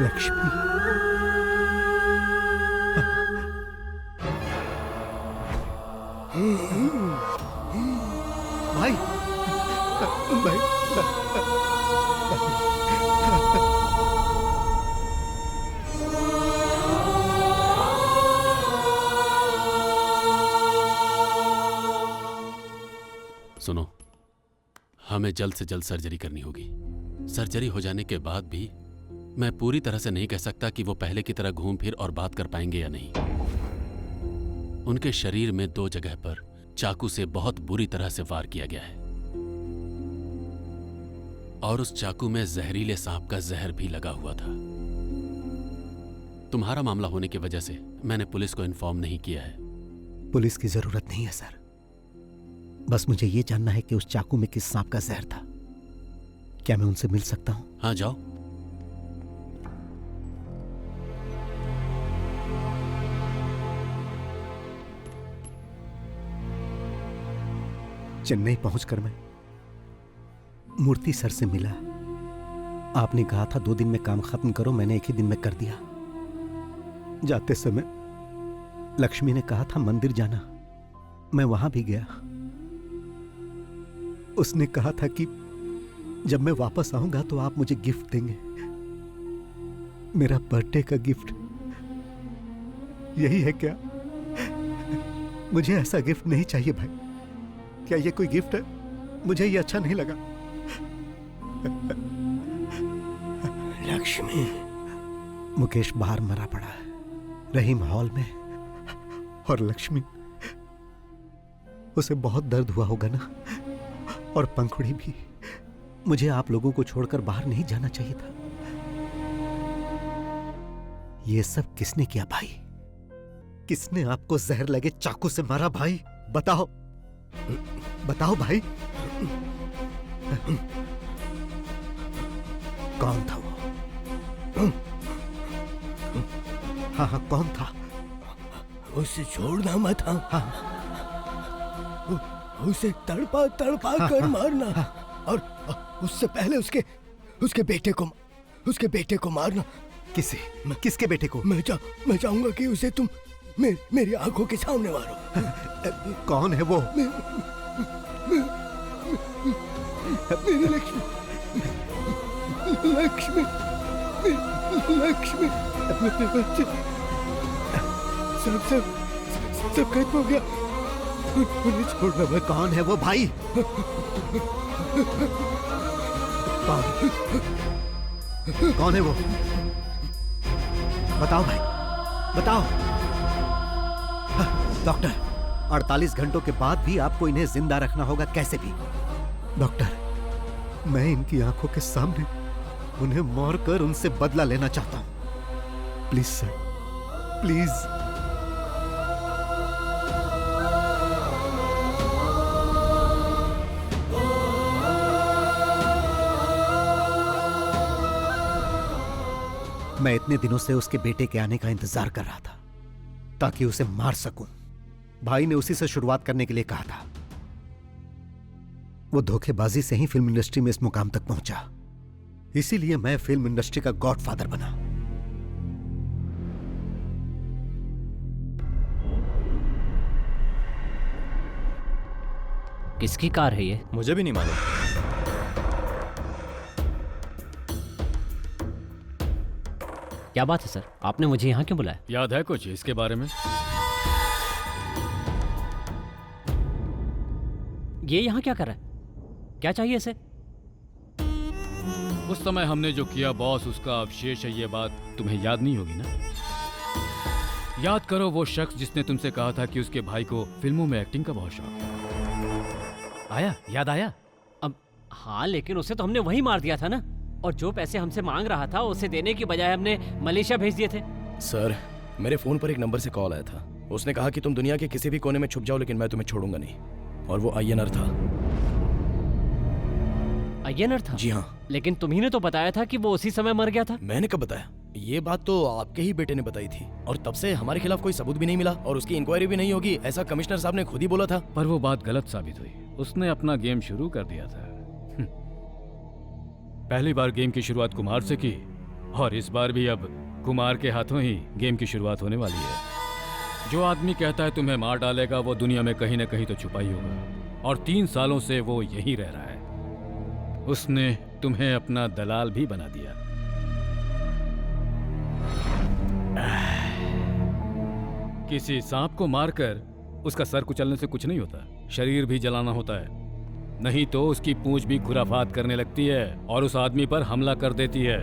लक्ष्मी। भाई भाई सुनो, हमें जल्द से जल्द सर्जरी करनी होगी। सर्जरी हो जाने के बाद भी मैं पूरी तरह से नहीं कह सकता कि वो पहले की तरह घूम फिर और बात कर पाएंगे या नहीं। उनके शरीर में 2 जगह पर चाकू से बहुत बुरी तरह से वार किया गया है और उस चाकू में जहरीले सांप का जहर भी लगा हुआ था। तुम्हारा मामला होने की वजह से मैंने पुलिस को इन्फॉर्म नहीं किया है। पुलिस की जरूरत नहीं है सर, बस मुझे ये जानना है कि उस चाकू में किस सांप का जहर था। क्या मैं उनसे मिल सकता हूं? हाँ, जाओ। चेन्नई पहुंचकर मैं मूर्ति सर से मिला। आपने कहा था 2 दिन में काम खत्म करो, मैंने 1 ही दिन में कर दिया। जाते समय लक्ष्मी ने कहा था मंदिर जाना, मैं वहां भी गया। उसने कहा था कि जब मैं वापस आऊंगा तो आप मुझे गिफ्ट देंगे, मेरा बर्थडे का गिफ्ट। यही है क्या? मुझे ऐसा गिफ्ट नहीं चाहिए भाई। क्या ये कोई गिफ्ट है? मुझे ये अच्छा नहीं लगा। लक्ष्मी। मुकेश बाहर मरा पड़ा है, रहीम हॉल में, और लक्ष्मी, उसे बहुत दर्द हुआ होगा ना, और पंखुड़ी भी। मुझे आप लोगों को छोड़कर बाहर नहीं जाना चाहिए था। ये सब किसने किया भाई? किसने आपको जहर लगे चाकू से मारा भाई? बताओ, बताओ भाई। कौन था वो? हाँ हाँ, कौन था? उसे छोड़ना मत। हाँ, उसे तड़पा तड़पा कर मारना, और उससे पहले उसके बेटे को मारना। किसके बेटे को? मैं चाहूंगा कि उसे तुम मेरी आंखों के सामने मारो। कौन है वो? मेरी लक्ष्मी, लक्ष्मी, लक्ष्मी, मेरे बच्चे। सब खत्म हो गया। उन्हें छोड़ना मत। कौन है वो भाई? कौन है वो? बताओ भाई, बताओ। डॉक्टर, 48 घंटों के बाद भी आपको इन्हें जिंदा रखना होगा, कैसे भी। डॉक्टर, मैं इनकी आंखों के सामने उन्हें मारकर उनसे बदला लेना चाहता हूं। Please sir, please. मैं इतने दिनों से उसके बेटे के आने का इंतजार कर रहा था ताकि उसे मार सकूं। भाई ने उसी से शुरुआत करने के लिए कहा था। वो धोखेबाजी से ही फिल्म इंडस्ट्री में इस मुकाम तक पहुंचा, इसीलिए मैं फिल्म इंडस्ट्री का गॉडफादर बना। किसकी कार है ये? मुझे भी नहीं मालूम। क्या बात है सर, आपने मुझे यहाँ क्यों बुलाया? याद है कुछ इसके बारे में? ये यहाँ क्या कर रहा है? क्या चाहिए इसे? उस समय हमने जो किया बॉस, उसका अवशेष है ये बात तुम्हें याद नहीं होगी ना? याद करो वो शख्स जिसने तुमसे कहा था कि उसके भाई को फिल्मों में एक्टिंग का बहुत शौक। आया? याद आया? अब हाँ, लेकिन उसे तो हमने वही मार दिया था ना, और जो पैसे हमसे मांग रहा था उसे देने की बजाय हमने मलेशिया भेज दिए थे। सर, मेरे फोन पर एक नंबर से कॉल आया था। उसने कहा कि तुम दुनिया के किसी भी कोने में छुप जाओ लेकिन मैं तुम्हें छोड़ूंगा नहीं, और वो आईएनआर था। आईएनआर था? जी हाँ। लेकिन तुम्ही ने तो बताया था कि वो उसी समय मर गया था। मैंने कब बताया? ये बात तो आपके ही बेटे ने बताई थी, और तब से हमारे खिलाफ कोई सबूत भी नहीं मिला और उसकी इंक्वायरी भी नहीं होगी, ऐसा कमिश्नर साहब ने खुद ही बोला था। पर वो बात गलत साबित हुई। उसने अपना गेम शुरू कर दिया था। पहली बार गेम की शुरुआत कुमार से की, और इस बार भी अब कुमार के हाथों ही गेम की शुरुआत होने वाली है। जो आदमी कहता है तुम्हें मार डालेगा वो दुनिया में कहीं ना कहीं तो छुपा ही होगा, और 3 सालों से वो यहीं रह रहा है। उसने तुम्हें अपना दलाल भी बना दिया। किसी सांप को मारकर उसका सर कुचलने से कुछ नहीं होता, शरीर भी जलाना होता है, नहीं तो उसकी पूंछ भी खुराफात करने लगती है और उस आदमी पर हमला कर देती है।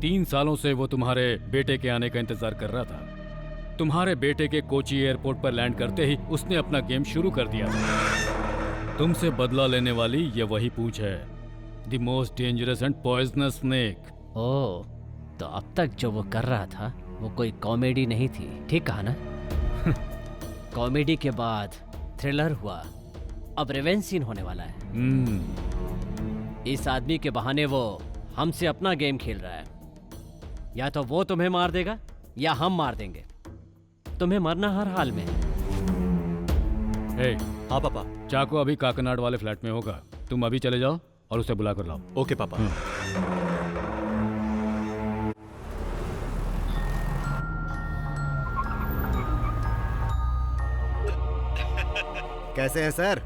3 सालों से वो तुम्हारे बेटे के आने का इंतजार कर रहा था। तुम्हारे बेटे के कोची एयरपोर्ट पर लैंड करते ही उसने अपना गेम शुरू कर दिया था। तुमसे बदला लेने वाली ये वही पूंछ है, the most dangerous and poisonous snake. Oh, तो अब तक जो वो कर रहा था वो कोई कॉमेडी नहीं थी, ठीक कहा ना? कॉमेडी के बाद थ्रिलर हुआ, अब रिवेंज सीन होने वाला है। इस आदमी के बहाने वो हमसे अपना गेम खेल रहा है। या तो वो तुम्हें मार देगा या हम मार देंगे। तुम्हें मरना हर हाल में। हे, हाँ पापा। चाको अभी काकनाड वाले फ्लैट में होगा, तुम अभी चले जाओ और उसे बुला कर लाओ। ओके पापा। कैसे हैं सर?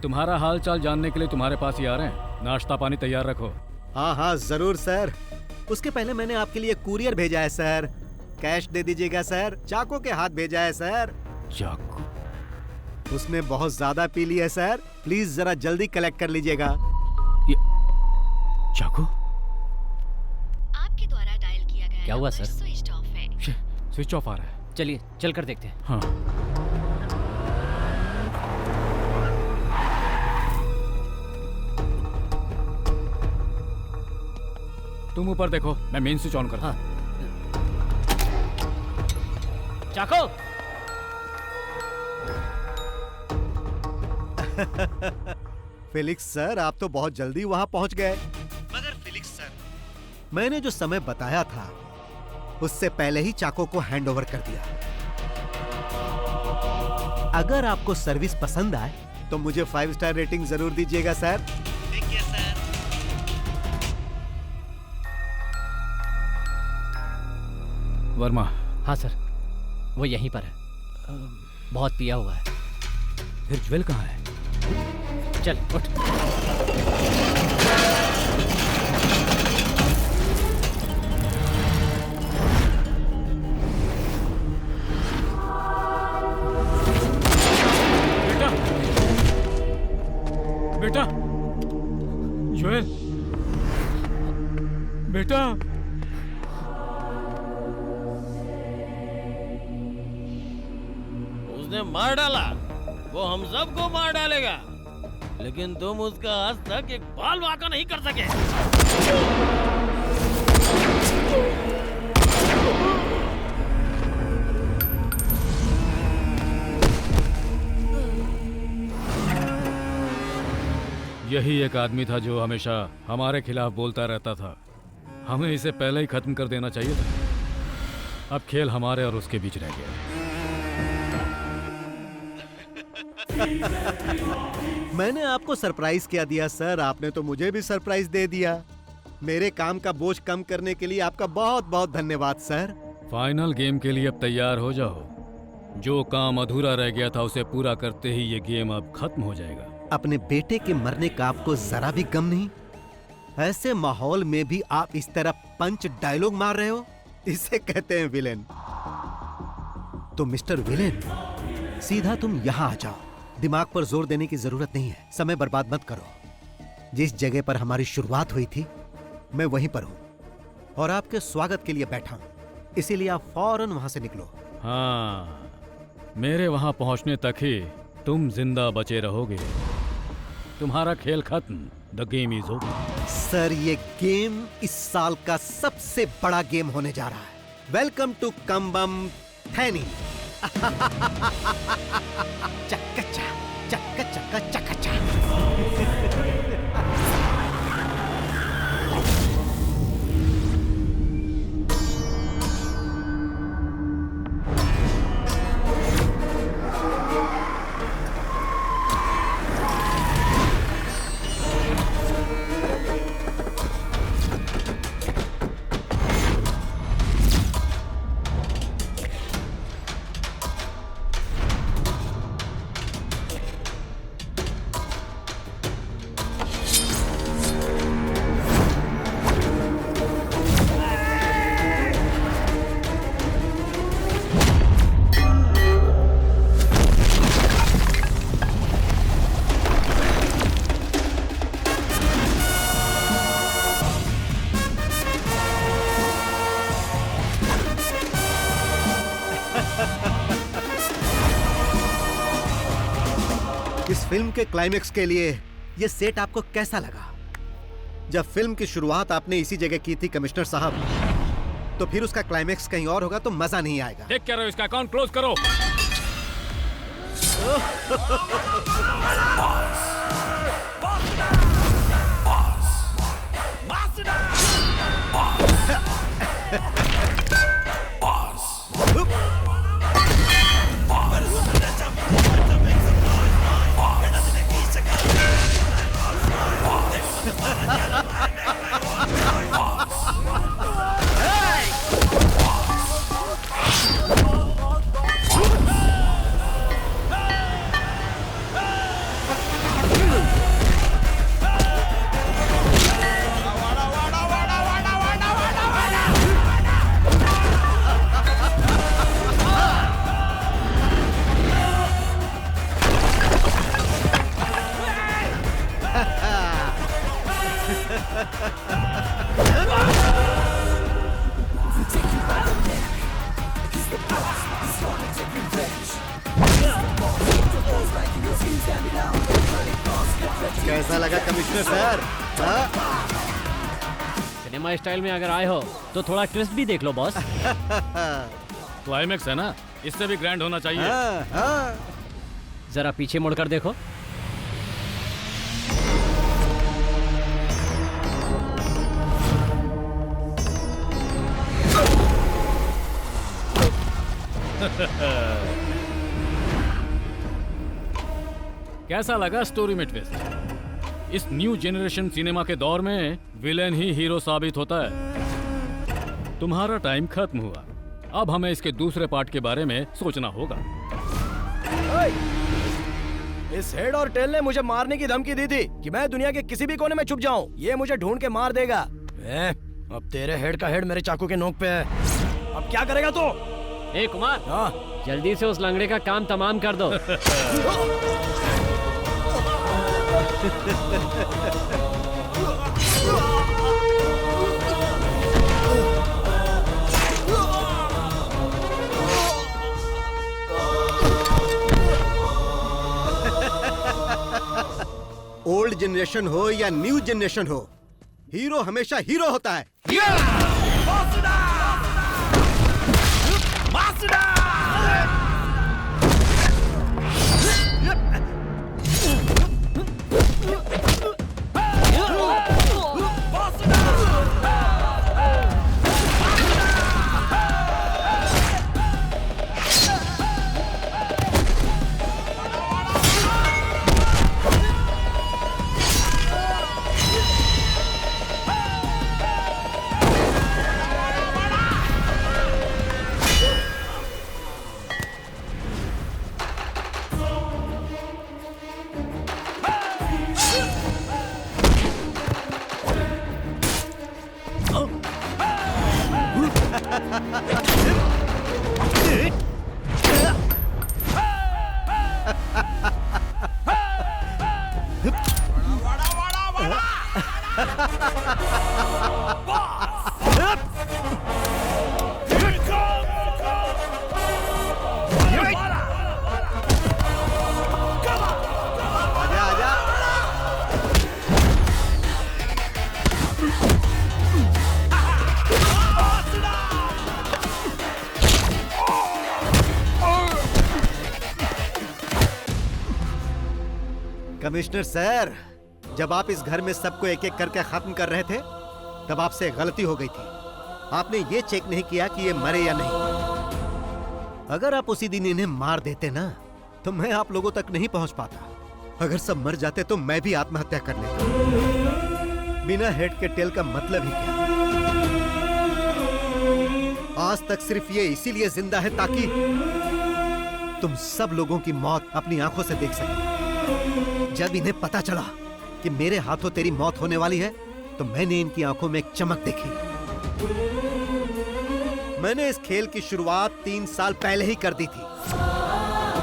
तुम्हारा हाल चाल जानने के लिए तुम्हारे पास ही आ रहे हैं। नाश्ता पानी तैयार रखो। हाँ हाँ जरूर सर। उसके पहले मैंने आपके लिए कुरियर भेजा है सर, कैश दे दीजिएगा सर। चाको के हाथ भेजा है सर। चाको? उसने बहुत ज्यादा पी लिया है सर, प्लीज जरा जल्दी कलेक्ट कर लीजिएगा। चाको? आपके द्वारा डायल किया गया क्या हुआ सर? स्विच ऑफ है। स्विच ऑफ आ रहा है। चलिए चल कर देखते हैं। हाँ। तुम ऊपर देखो, मैं मेन स्विच ऑन करता हूं। चाको! फेलिक्स सर, आप तो बहुत जल्दी वहां पहुंच गए। मगर फेलिक्स सर, मैंने जो समय बताया था उससे पहले ही चाको को हैंडओवर कर दिया। अगर आपको सर्विस पसंद आए तो मुझे 5 स्टार रेटिंग जरूर दीजिएगा सर। ठीक है सर। वर्मा। हाँ सर, वो यहीं पर है। बहुत पिया हुआ है। फिर ज्वेल कहाँ है? चल उठ। बेटा, ज्वेल, बेटा। उसने मार डाला, वो हम सबको मार डालेगा, लेकिन तुम उसका आज तक एक बाल वाका नहीं कर सके। यही एक आदमी था जो हमेशा हमारे खिलाफ बोलता रहता था। हमें इसे पहले ही खत्म कर देना चाहिए था। अब खेल हमारे और उसके बीच रह गया। मैंने आपको सरप्राइज क्या दिया सर, आपने तो मुझे भी सरप्राइज दे दिया। मेरे काम का बोझ कम करने के लिए आपका बहुत बहुत धन्यवाद सर। फाइनल गेम के लिए अब तैयार हो जाओ। जो काम अधूरा रह गया था उसे पूरा करते ही ये गेम अब खत्म हो जाएगा। अपने बेटे के मरने का आपको जरा भी गम नहीं? ऐसे माहौल में भी आप इस तरह पंच डायलॉग मार रहे हो, इसे कहते हैं विलेन। तो मिस्टर विलेन, सीधा तुम यहाँ आ जाओ। दिमाग पर जोर देने की जरूरत नहीं है, समय बर्बाद मत करो। जिस जगह पर हमारी शुरुआत हुई थी मैं वहीं पर हूं और आपके स्वागत के लिए बैठा हूं, इसीलिए आप फौरन वहां से निकलो। हाँ, मेरे वहां पहुंचने तक ही तुम जिंदा बचे रहोगे। तुम्हारा खेल खत्म। The game is over. Sir, ये गेम इस साल का सबसे बड़ा गेम होने जा रहा है। Welcome to Cumbum Theni. चक्का चक्का चक्का चक्का। फिल्म के क्लाइमेक्स के लिए ये सेट आपको कैसा लगा? जब फिल्म की शुरुआत आपने इसी जगह की थी कमिश्नर साहब, तो फिर उसका क्लाइमेक्स कहीं और होगा तो मजा नहीं आएगा। देख क्या रहे हो, इसका अकाउंट क्लोज करो। कैसा लगा कमिश्नर सर? सिनेमा स्टाइल में अगर आए हो तो थोड़ा ट्विस्ट भी देख लो बॉस। क्लाइमेक्स है ना, इससे भी ग्रैंड होना चाहिए। जरा पीछे मुड़कर देखो। कैसा लगा स्टोरी में ट्विस्ट? इस न्यू जनरेशन सिनेमा के दौर में विलेन ही हीरो साबित होता है। तुम्हारा टाइम खत्म हुआ, अब हमें इसके दूसरे पार्ट के बारे में सोचना होगा। इस हेड और टेल ने मुझे मारने की धमकी दी थी कि मैं दुनिया के किसी भी कोने में छुप जाऊं, ये मुझे ढूंढ के मार देगा। अब तेरे हेड का हेड मेरे चाकू के नोक पे है, अब क्या करेगा तू? ए कुमार, जल्दी से उस लंगड़े का काम तमाम कर दो। ओल्ड जनरेशन हो या न्यू जनरेशन हो, हीरो हमेशा हीरो होता है। कमिश्नर सर, जब आप इस घर में सबको एक एक करके खत्म कर रहे थे, तब आपसे गलती हो गई थी। आपने ये चेक नहीं किया कि ये मरे या नहीं। अगर आप उसी दिन इन्हें मार देते ना, तो मैं आप लोगों तक नहीं पहुंच पाता। अगर सब मर जाते तो मैं भी आत्महत्या कर लेता। बिना हेड के टेल का मतलब ही क्या? आज तक सिर्फ ये इसीलिए जिंदा है ताकि तुम सब लोगों की मौत अपनी आंखों से देख सके। जब इन्हें पता चला कि मेरे हाथों तेरी मौत होने वाली है, तो मैंने इनकी आंखों में एक चमक देखी। मैंने इस खेल की शुरुआत 3 साल पहले ही कर दी थी,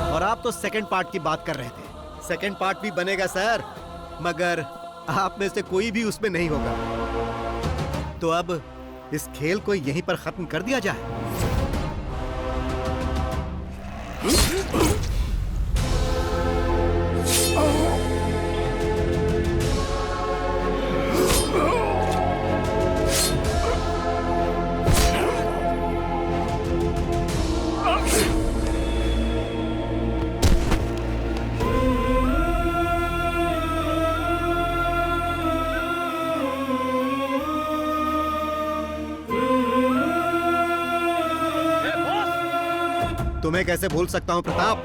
और आप तो सेकंड पार्ट की बात कर रहे थे। सेकंड पार्ट भी बनेगा सर, मगर आप में से कोई भी उसमें नहीं होगा। तो अब इस खेल को यहीं पर खत्म कर दिया जाए। Oh तुम्हें कैसे भूल सकता हूँ प्रताप?